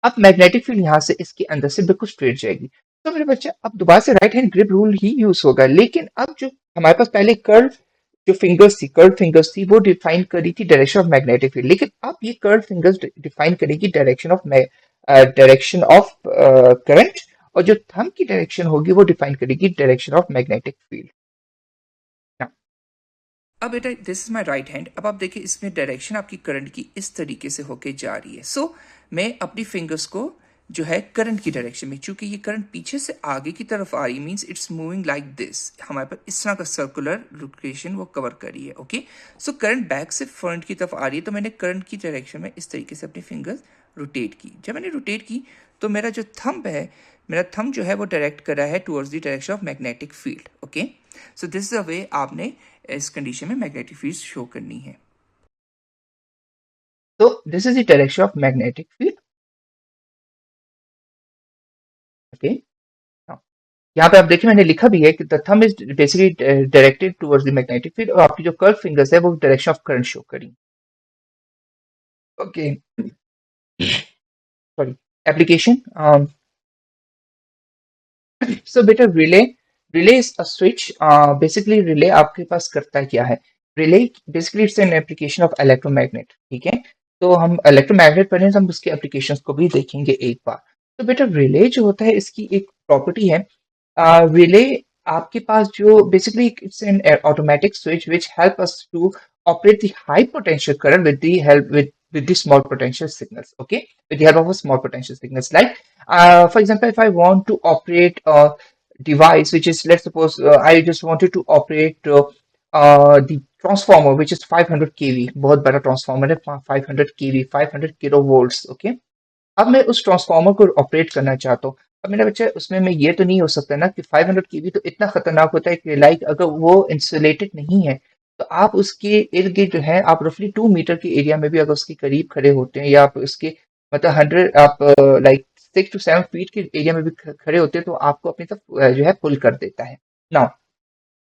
अब मैग्नेटिक फील्ड यहाँ से इसके अंदर से बिल्कुल स्ट्रेट जाएगी। तो मेरे बच्चे अब दोबारा से राइट हैंड ग्रिप रूल ही यूज होगा, लेकिन अब जो हमारे पास पहले कर्व जो फिंगर्स थी, कर्व फिंगर्स थी, वो डिफाइन करी थी डायरेक्शन ऑफ मैग्नेटिक फील्ड, लेकिन अब ये कर्व फिंगर्स डिफाइन करेगी डायरेक्शन ऑफ करंट, और जो थंब की डायरेक्शन होगी वो डिफाइन करेगी डायरेक्शन ऑफ मैग्नेटिक फील्ड। अब बेटा this is my right hand. अब आप देखिए इसमें डायरेक्शन आपकी करंट की इस तरीके से होके जा रही है। सो मैं अपनी फिंगर्स को जो है करंट की डायरेक्शन में, चूंकि ये करंट पीछे से आगे की तरफ आ रही, means it's moving like this, हमारे पास इस तरह का सर्कुलर लोकेशन वो कवर कर रही है। ओके, सो करंट बैक से फ्रंट की तरफ आ रही है, तो मैंने करंट की डायरेक्शन में इस तरीके से अपनी फिंगर्स रोटेट की। जब मैंने रोटेट की तो मेरा जो थंब है, मेरा थंब जो है वो डायरेक्ट कर रहा है towards the direction of magnetic field. Okay, so this is a way आपने इस कंडीशन में मैग्नेटिक फील्ड शो करनी है। तो this is the direction of magnetic field. Okay, यहाँ पे आप देखिए मैंने लिखा भी है कि the thumb is basically directed towards the magnetic field, और आपकी जो कर्व फिंगर्स है वो डायरेक्शन ऑफ करंट शो करी। Okay, sorry, application. सो बेटा relay, relay is a switch. Basically relay आपके पास करता क्या है, relay basically it's an application of electromagnet, ठीक है। तो हम इलेक्ट्रोमैग्नेट पढ़ें तो हम उसके एप्लीकेशंस को भी देखेंगे एक बार। तो बेटा रिले जो होता है इसकी एक प्रॉपर्टी है, रिले आपके पास जो basically it's an automatic switch which help us to operate the high potential current with the small potential signals, okay, with the help of a small potential signals, like for example, if I want to operate a device which is, let's suppose, I just wanted to operate the transformer which is 500 kV, बहुत बड़ा transformer है, 500 kV, 500 kilo volts, okay. अब मैं उस transformer को operate करना चाहता हूँ। अब मेरा बच्चा उसमें मैं ये तो नहीं हो सकता ना कि 500 केवी तो इतना खतरनाक होता है कि लाइक अगर वो इंसुलेटेड नहीं है, तो आप उसके इर्द गिर्द जो है आप रफली 2 मीटर के एरिया में भी अगर उसके करीब खड़े होते हैं, या आप उसके मतलब 100 आप लाइक 6 to 7 फीट के एरिया में भी खड़े होते हैं, तो आपको अपनी तरफ जो है पुल कर देता है। नाउ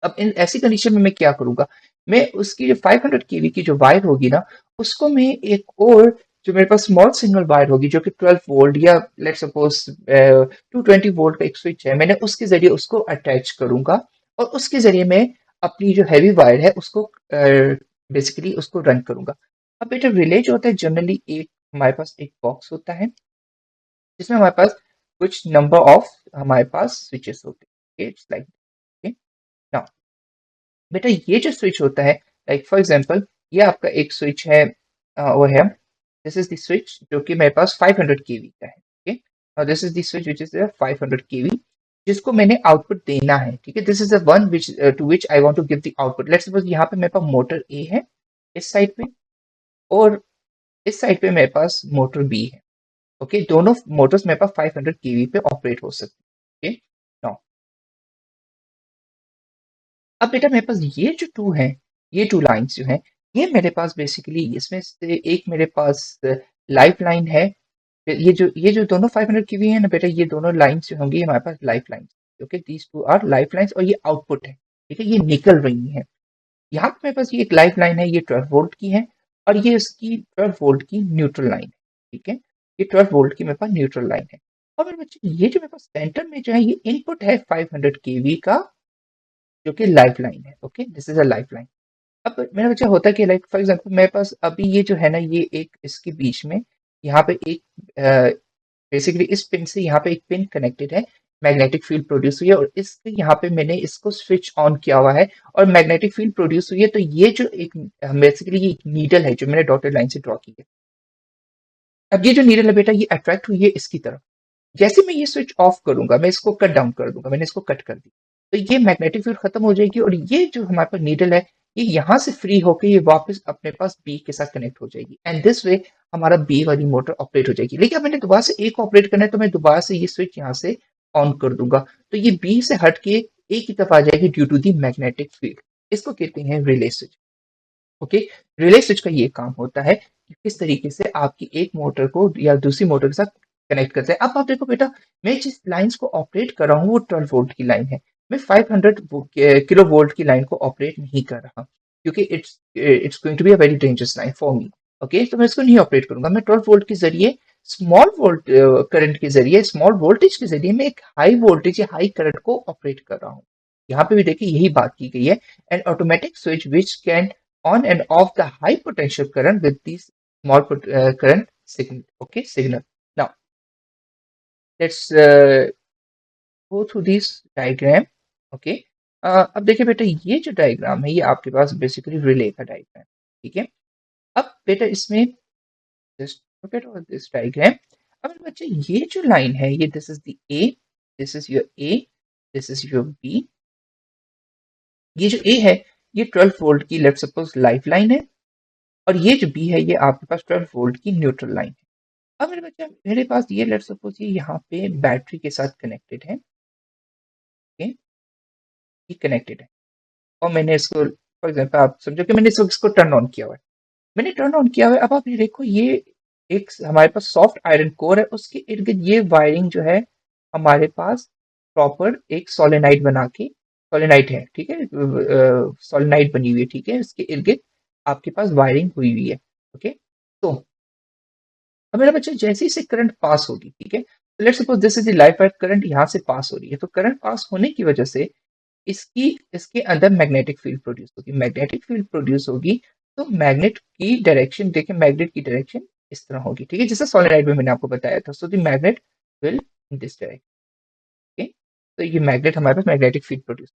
अब इन ऐसी कंडीशन में मैं क्या करूंगा, मैं उसकी जो 500 केवी की जो वायर होगी ना, उसको मैं एक और जो मेरे पास स्मॉल सिग्नल वायर होगी जो कि 12 वोल्ट या लेट सपोज 220 वोल्ट का एक स्विच है, मैंने उसके जरिए उसको अटैच करूंगा, और उसके जरिए मैं अपनी जो हैवी वायर है उसको बेसिकली उसको रन करूंगा। अब बेटा रिले जो होता है जनरली एक हमारे पास एक बॉक्स होता है जिसमें हमारे पास कुछ नंबर ऑफ हमारे पास स्विचेस होते हैं, इट्स लाइक, बेटा ये जो स्विच होता है, लाइक फॉर एग्जांपल ये आपका एक स्विच है, वो है, दिस इज द स्विच जो कि मेरे पास 500 केवी का है, ठीक है, और this is the switch which is 500 kV, जिसको मैंने आउटपुट देना है, ठीक है, this is the one which to which I want to give the output. Let's suppose यहाँ पे मेरे पास मोटर ए है इस साइड पे, और इस साइड पे मेरे पास मोटर बी है। ओके, दोनों मोटर्स मेरे पास 500 केवी पे ऑपरेट हो सकते हैं। ओके, अब बेटा मेरे पास ये जो टू है, ये टू लाइंस जो है, ये मेरे पास बेसिकली इसमें से एक मेरे पास लाइफ लाइन है। ये जो दोनों 500 की भी है ना बेटा, ये दोनों लाइंस जो होंगी हमारे पास life lines. Okay, these two are life lines, और ये आउटपुट है, ठीक है, ये निकल रही है। यहाँ पे मेरे पास ये एक लाइफ लाइन है, ये 12 वोल्ट की है, और ये इसकी 12 वोल्ट की न्यूट्रल लाइन है, ठीक है, ये 12 वोल्ट की मेरे पास न्यूट्रल लाइन है। और मेरे बच्चे ये जो मेरे पास सेंटर में जो है, ये इनपुट है 500 केवी का, जो कि लाइफ लाइन है। Okay, this is a life line. अब मेरा बच्चा होता है कि लाइक फॉर एग्जांपल मेरे पास अभी ये जो है ना, ये एक इसके बीच में यहाँ पे एक बेसिकली इस पिन से यहाँ पे एक पिन कनेक्टेड है, मैग्नेटिक फील्ड प्रोड्यूस हुई है, और इसके यहाँ पे मैंने इसको स्विच ऑन किया हुआ है, और मैग्नेटिक फील्ड प्रोड्यूस हुई है। तो ये जो एक बेसिकली ये एक नीडल है जो मैंने डॉटेड लाइन से ड्रॉ की है। अब ये जो नीडल है बेटा, ये अट्रैक्ट हुई है इसकी तरफ। जैसे मैं ये स्विच ऑफ करूंगा, मैं इसको कट डाउन कर दूंगा, मैंने इसको कट कर दी, तो ये मैग्नेटिक फील्ड खत्म हो जाएगी, और ये जो हमारे पास नीडल है, ये यहाँ से फ्री होकर ये वापस अपने पास बी के साथ कनेक्ट हो जाएगी, एंड दिस वे हमारा बी वाली मोटर ऑपरेट हो जाएगी। लेकिन अब मैंने दोबारा से ए को ऑपरेट करना है, तो मैं दोबारा से ये स्विच यहाँ से ऑन कर दूंगा, तो ये बी से हट के ए की तरफ आ जाएगी due to the magnetic field. इसको कहते हैं relay switch. Okay, relay switch का ये काम होता है कि किस तरीके से आपकी एक मोटर को या दूसरी मोटर के साथ कनेक्ट करते हैं। अब आप देखो बेटा, मैं जिस लाइंस को ऑपरेट कर रहा हूँ वो 12 वोल्ट की लाइन है, मैं 500 किलो वोल्ट की लाइन को ऑपरेट नहीं कर रहा, क्योंकि it's it's going to be a very dangerous line for me. Okay, तो मैं इसको नहीं ऑपरेट करूंगा, मैं 12 वोल्ट के जरिए, स्मॉल वोल्ट करंट के जरिए, स्मॉल वोल्टेज के जरिए मैं एक हाई वोल्टेज या हाई करंट को ऑपरेट कर रहा हूँ। यहाँ पे भी देखिए यही बात की गई है, N automatic switch which can on and off the high potential current with these small current signal. Okay, signal. Now let's go through this diagram. Okay. अब देखिए बेटा, ये जो डायग्राम है ये आपके पास बेसिकली रिले का डायग्राम, ठीक है। अब बेटा इसमें just look at this diagram. अब मेरे बच्चे ये जो लाइन है, ये this is the A, this is your A, this is your B. ये जो ए है, ये 12 वोल्ट की लेट्स सपोज लाइफ लाइन है, और ये जो बी है, ये आपके पास 12 वोल्ट की न्यूट्रल लाइन है। अब मेरे बच्चे, मेरे पास ये लेट्स सपोज ये यहाँ पे बैटरी के साथ कनेक्टेड है, ओके, ये कनेक्टेड है, और मैंने इसको फॉर एग्जांपल आप समझो कि मैंने इसको टर्न ऑन किया हुआ है, मैंने टर्न ऑन किया हुआ है। अब आप ये देखो, ये एक हमारे पास सॉफ्ट आयरन कोर है, उसके इर्द गिर्द ये वायरिंग जो है हमारे पास प्रॉपर एक सोलेनाइड बना के, सोलेनाइड है, ठीक है, सोलेनाइड बनी हुई है, ठीक है, इसके इर्द गिर्द आपके पास वायरिंग हुई हुई है। ओके, तो अब मेरा बच्चा जैसे ही से करंट पास होगी, ठीक है, तो let's suppose this is the life wire, current यहाँ से पास हो रही है, तो करंट पास होने की वजह से इसकी इसके अंदर मैग्नेटिक फील्ड प्रोड्यूस होगी, मैग्नेटिक फील्ड प्रोड्यूस होगी, तो मैग्नेट की डायरेक्शन देखिए, मैग्नेट की डायरेक्शन इस तरह होगी, ठीक है, जैसे सोलेनोइड में मैंने आपको बताया था, so the magnet will in this direction. Okay, तो ये मैग्नेट हमारे पास मैग्नेटिक फील्ड प्रोड्यूस।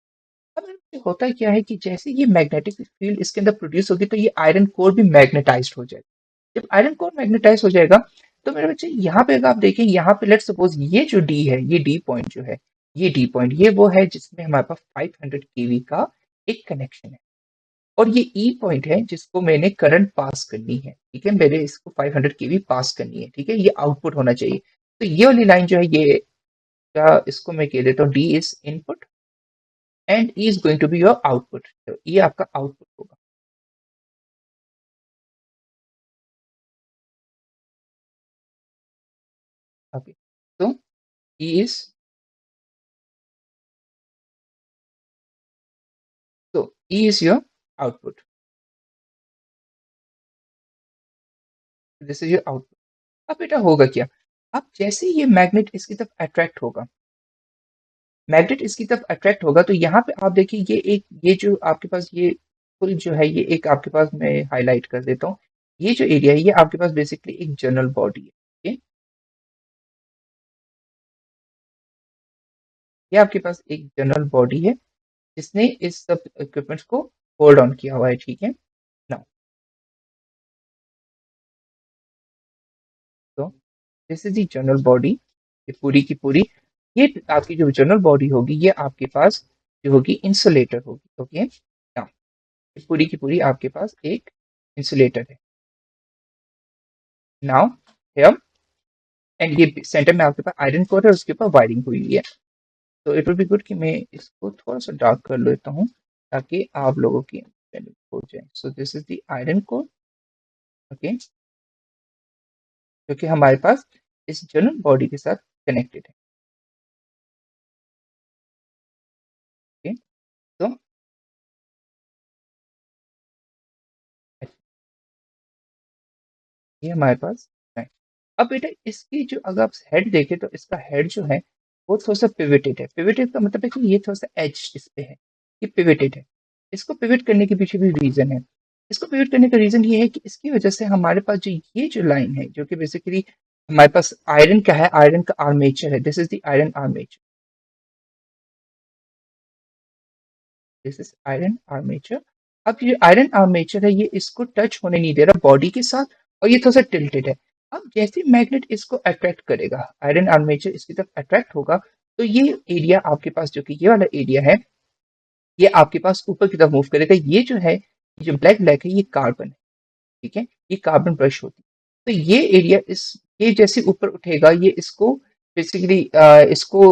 अब होता क्या है कि जैसे ये मैग्नेटिक फील्ड इसके अंदर प्रोड्यूस होगी, तो ये आयरन कोर भी मैग्नेटाइज्ड हो जाएगा। जब आयरन कोर मैग्नेटाइज हो जाएगा, तो मेरे बच्चे यहाँ पे अगर आप देखें, यहाँ पे लेट्स सपोज ये जो डी है, ये डी पॉइंट जो है, ये डी पॉइंट, ये वो है जिसमें हमारे पास 500 केवी का एक कनेक्शन है, और ये ई पॉइंट है जिसको मैंने करंट पास करनी है, ठीक है, मेरे इसको 500 केवी पास करनी है, ठीक है, ये आउटपुट होना चाहिए। तो ये वाली लाइन जो है, ये क्या, इसको मैं कह देता हूँ D is input and E is going to be your output, तो ये आपका आउटपुट होगा। ओके, तो ई इज, तो E is your output, this is your output. अब बेटा होगा क्या, अब जैसे ही ये मैग्नेट इसकी तरफ अट्रैक्ट होगा, मैग्नेट इसकी तरफ अट्रैक्ट होगा, तो यहाँ पे आप देखिए ये एक, ये जो आपके पास ये फुल जो है, ये एक आपके पास मैं हाईलाइट कर देता हूँ, ये जो एरिया है, ये आपके पास बेसिकली एक जनरल बॉडी है, okay? ये आपके पास एक जनरल बॉडी है, जिसने इस सब इक्विपमेंट्स को होल्ड ऑन किया हुआ है, ठीक है। नाउ तो this is the general body, ये पूरी की पूरी, ये आपकी जो जनरल बॉडी होगी ये आपके पास जो होगी इंसुलेटर होगी, ओके। नाउ ये पूरी की पूरी आपके पास एक इंसुलेटर है। नाउ हियर, एंड ये सेंटर में आपके पास आयरन कोर है, उसके ऊपर वायरिंग हुई हुई है। तो इट विल बी गुड कि मैं इसको थोड़ा सा डार्क कर लेता हूँ ताकि आप लोगों की understanding हो जाए। सो this is the iron core, okay, जो कि हमारे पास इस जनरल बॉडी के साथ कनेक्टेड है, ओके। तो ये हमारे पास है। अब बेटा इसकी जो अगर आप हेड देखें तो इसका हेड जो है वो थोड़ा सा पिवटेड है। पिवटेड का मतलब है कि ये थोड़ा सा एज इस पे है, ये पिवटेड है। इसको पिवट करने के पीछे भी रीजन है। इसको पिवट करने का रीजन ये है कि इसकी वजह से हमारे पास जो ये जो लाइन है जो कि बेसिकली हमारे पास आयरन का है, आयरन का आर्मेचर है, this is the iron armature, this is iron armature. अब ये आयरन आर्मेचर है, ये इसको टच होने नहीं दे रहा बॉडी के साथ, और ये थोड़ा सा टिल्टेड है। अब जैसे मैग्नेट इसको अट्रैक्ट करेगा, आयरन आर्मेचर इसकी तरफ अट्रैक्ट होगा, तो ये एरिया आपके पास जो कि ये वाला एरिया है, ये आपके पास ऊपर की तरफ मूव करेगा। ये जो है, ये जो ब्लैक ब्लैक है, ये कार्बन है, ठीक है, ये कार्बन ब्रश होती है। तो ये एरिया इस, ये जैसे ऊपर उठेगा, ये इसको बेसिकली इसको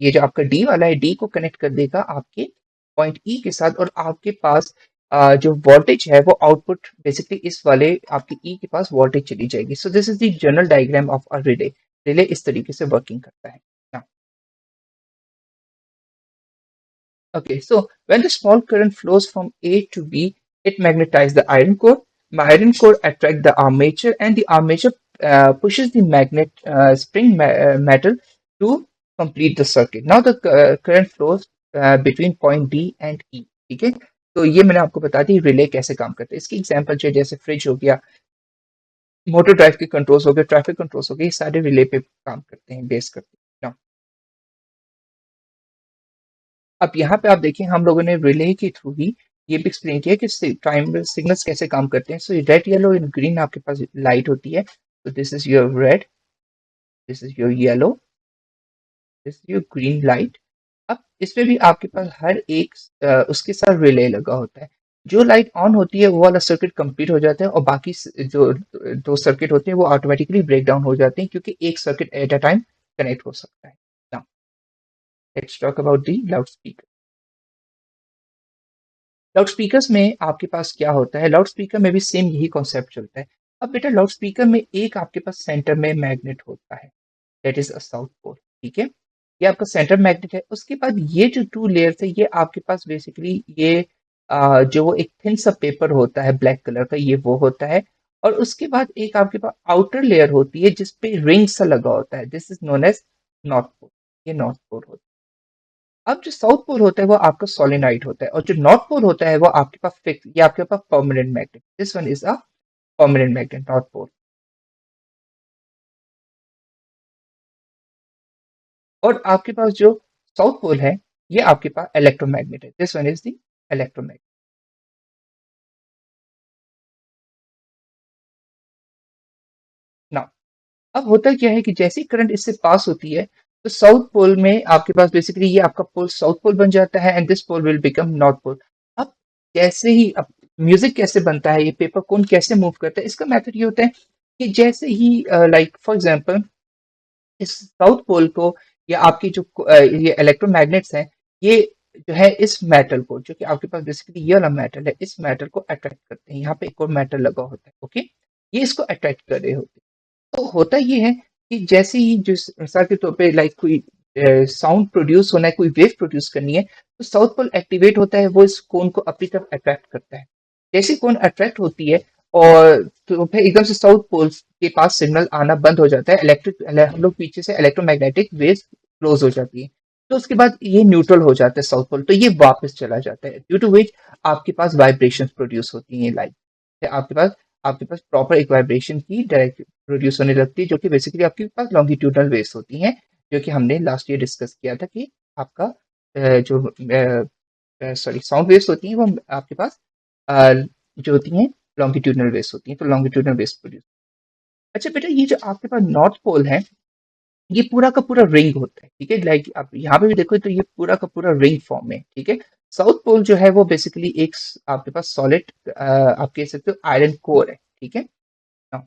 ये जो आपका डी वाला है, डी को कनेक्ट कर देगा आपके पॉइंट ई के साथ, और आपके पास जो वोल्टेज है वो आउटपुट बेसिकली इस वाले आपके ई के पास वोल्टेज चली जाएगी। सो this is the general diagram of a relay. Relay इस तरीके से वर्किंग करता है। Okay, so when the small current flows from A to B, it magnetizes the iron core. My iron core attracts the armature, and the armature pushes the magnet spring metal to complete the circuit. Now the current flows between point D and E. ठीक है, तो ये मैंने आपको बता दी relay कैसे काम करते हैं। इसकी एग्जांपल जो है, जैसे फ्रिज हो गया, मोटर ड्राइव के कंट्रोल्स हो गए, ट्रैफिक कंट्रोल्स हो गए, ये सारे रिले पे काम करते हैं, बेस करते हैं। Now, अब यहाँ पे आप देखिए हम लोगों ने रिले के थ्रू ही ये भी एक्सप्लेन किया कि टाइम सिग्नल्स कैसे काम करते हैं। सो रेड येलो एंड ग्रीन आपके पास लाइट होती है, तो this is your red, this is your yellow, this is your green light. अब इसमें भी आपके पास हर एक उसके साथ रिले लगा होता है। जो लाइट ऑन होती है वो वाला सर्किट कंप्लीट हो जाता है, और बाकी जो दो सर्किट होते हैं वो ऑटोमेटिकली ब्रेक डाउन हो जाते हैं, क्योंकि एक circuit at a time connect हो सकता है। Now let's talk about the loud speaker. Loud speakers में आपके पास क्या होता है, लाउड स्पीकर में भी सेम यही कॉन्सेप्ट चलता है। अब बेटा लाउड स्पीकर में एक आपके पास सेंटर में मैग्नेट होता है, that is a south pole, ठीक है, ये आपका सेंटर मैग्नेट है। उसके बाद ये जो टू लेयर्स है, ये आपके पास बेसिकली ये जो वो एक थिन सा पेपर होता है ब्लैक कलर का, ये वो होता है। और उसके बाद एक आपके पास आउटर लेयर होती है जिसपे रिंग सा लगा होता है, this is known as north pole, ये नॉर्थ पोल होता है। अब जो साउथ पोल होता है वो आपका सोलेनाइड होता है, और जो नॉर्थ पोल होता है वो आपके पास फिक्स, ये आपके पास permanent magnet, this one is a permanent magnet, north pole. और आपके पास जो साउथ पोल है, ये आपके पास इलेक्ट्रोमैग्नेट है, this one is the electromagnet. Now अब होता क्या है कि जैसे ही करंट इससे पास होती है, तो साउथ पोल में आपके पास बेसिकली ये आपका पोल साउथ पोल बन जाता है, and this pole will become north pole. अब जैसे ही अब म्यूजिक कैसे बनता है, ये पेपर कौन कैसे मूव करता है, इसका मेथड ये होता है कि जैसे ही लाइक फॉर एग्जांपल इस साउथ पोल को, या आपकी जो ये इलेक्ट्रोमैग्नेट्स हैं, ये जो है इस मेटल को, जो कि आपके पास बेसिकली ये वाला मेटल है, इस मेटल को अट्रैक्ट करते हैं। यहाँ पे एक और मेटल लगा होता है, ओके, ये इसको अट्रैक्ट कर रहे होते हैं। तो होता ये है कि जैसे ही जिस मिसाल के तौर पे लाइक कोई साउंड प्रोड्यूस होना है, कोई वेव प्रोड्यूस करनी है, तो साउथ पोल एक्टिवेट होता है, वो इस कोन को अपनी तरफ अट्रैक्ट करता है। जैसे कोन अट्रैक्ट होती है, और तो फिर एकदम से साउथ पोल के पास सिग्नल आना बंद हो जाता है, इलेक्ट्रिक हम लोग पीछे से इलेक्ट्रोमैग्नेटिक वेव्स क्लोज हो जाती है। तो उसके बाद ये न्यूट्रल हो जाता है साउथ पोल, तो ये वापस चला जाता है, ड्यू टू विच आपके पास वाइब्रेशन प्रोड्यूस होती हैं लाइक आपके पास प्रॉपर एक वाइब्रेशन की डायरेक्ट प्रोड्यूस होने लगती है, जो कि बेसिकली आपके पास लॉन्गिट्यूडनल वेव्स होती हैं, जो कि हमने लास्ट ईयर डिस्कस किया था कि आपका जो सॉरी साउंड वेव्स होती हैं वो आपके पास अ, जो होती हैं लॉन्गिट्यूडनल वेव्स होती हैं, तो लॉन्गिट्यूडनल वेव्स प्रोड्यूस। अच्छा बेटा, ये जो आपके पास नॉर्थ पोल है, ये पूरा का पूरा रिंग होता है, ठीक है। लाइक आप यहाँ पे भी देखो तो ये पूरा का पूरा रिंग फॉर्म में, ठीक है। साउथ पोल जो है वो बेसिकली एक आपके पास सॉलिड आप कह सकते हो आयरन कोर है, ठीक है। हाँ,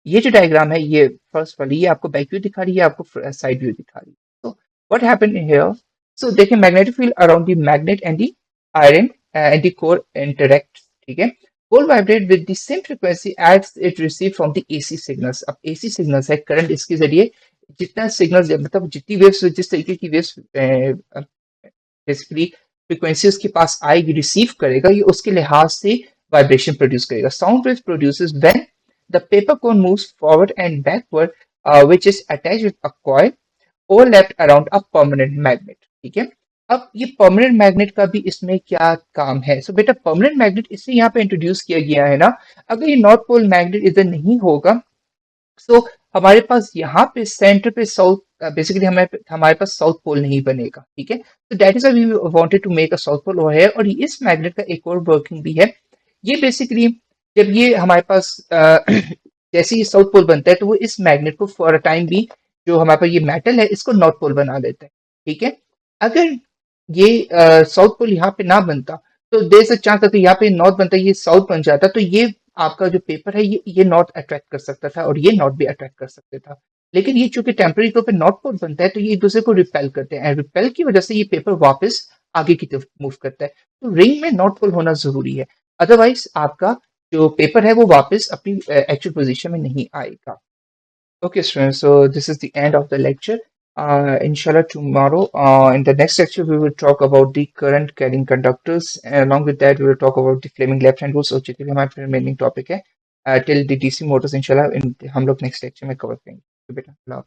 ये जो डायग्राम है, ये फर्स्ट वाली, ये आपको बैक व्यू दिखा रही है, आपको साइड व्यू दिखा रही है। तो व्हाट हैपेंड हियर, सो देखिए magnetic field around the magnet and the iron and the core interact, ठीक है। Pole vibrate with the same frequency as it receive from the AC signals. अब AC signals है, current इसके जरिए जितना signal मतलब जितनी वेव्स, जिस तरीके की वेव्स बेसिकली फ्रीक्वेंसी उसके पास आएगी, रिसीव करेगा, ये उसके लिहाज से वाइब्रेशन प्रोड्यूस करेगा। Sound wave produces when the paper cone moves forward and backward which is attached with a coil overlapped around a permanent magnet, ठीक है। अब ये परमानेंट मैग्नेट का भी इसमें क्या काम है? सो बेटा परमानेंट मैग्नेट इसलिए यहाँ पे इंट्रोड्यूस किया गया है ना, अगर ये नॉर्थ पोल मैग्नेट इधर नहीं होगा, सो हमारे पास यहाँ पे सेंटर पे साउथ, बेसिकली हमारे हमारे पास साउथ पोल नहीं बनेगा, ठीक है। तो that is we wanted to make a south pole over here. और इस मैग्नेट का एक और वर्किंग भी है, ये बेसिकली जब ये हमारे पास जैसे ही साउथ पोल बनता है, तो वो इस मैग्नेट को फॉर अ टाइम भी, जो हमारे पास ये मेटल है, इसको नॉर्थ पोल बना देता है, ठीक है। अगर ये साउथ पोल यहाँ पे ना बनता, तो देर से चांस था, तो यहाँ पे नॉर्थ बनता, ये साउथ बन जाता, तो ये आपका जो पेपर है, ये नॉर्थ अट्रैक्ट कर सकता था और ये नॉर्थ भी अट्रैक्ट कर सकते था। लेकिन ये चूंकि टेम्पररी तौर पे नॉर्थ पोल बनता है, तो ये एक दूसरे को रिपेल करते हैं, रिपेल की वजह से ये पेपर वापस आगे की तरफ मूव करता है। तो रिंग में नॉर्थ पोल होना जरूरी है, अदरवाइज आपका जो पेपर है वो वापस अपनी एक्चुअल पोजीशन में नहीं आएगा। Okay, students, so this is the end of the lecture. Inshallah, tomorrow, in the next lecture, we will talk about the current carrying conductors. And along with that, we will talk about the Fleming left-hand rules, जो कि हमारा remaining topic है, till the DC motors. इंशाल्लाह हम लोग next lecture में cover करेंगे। तो बेटा, अल्लाह हाफिज़।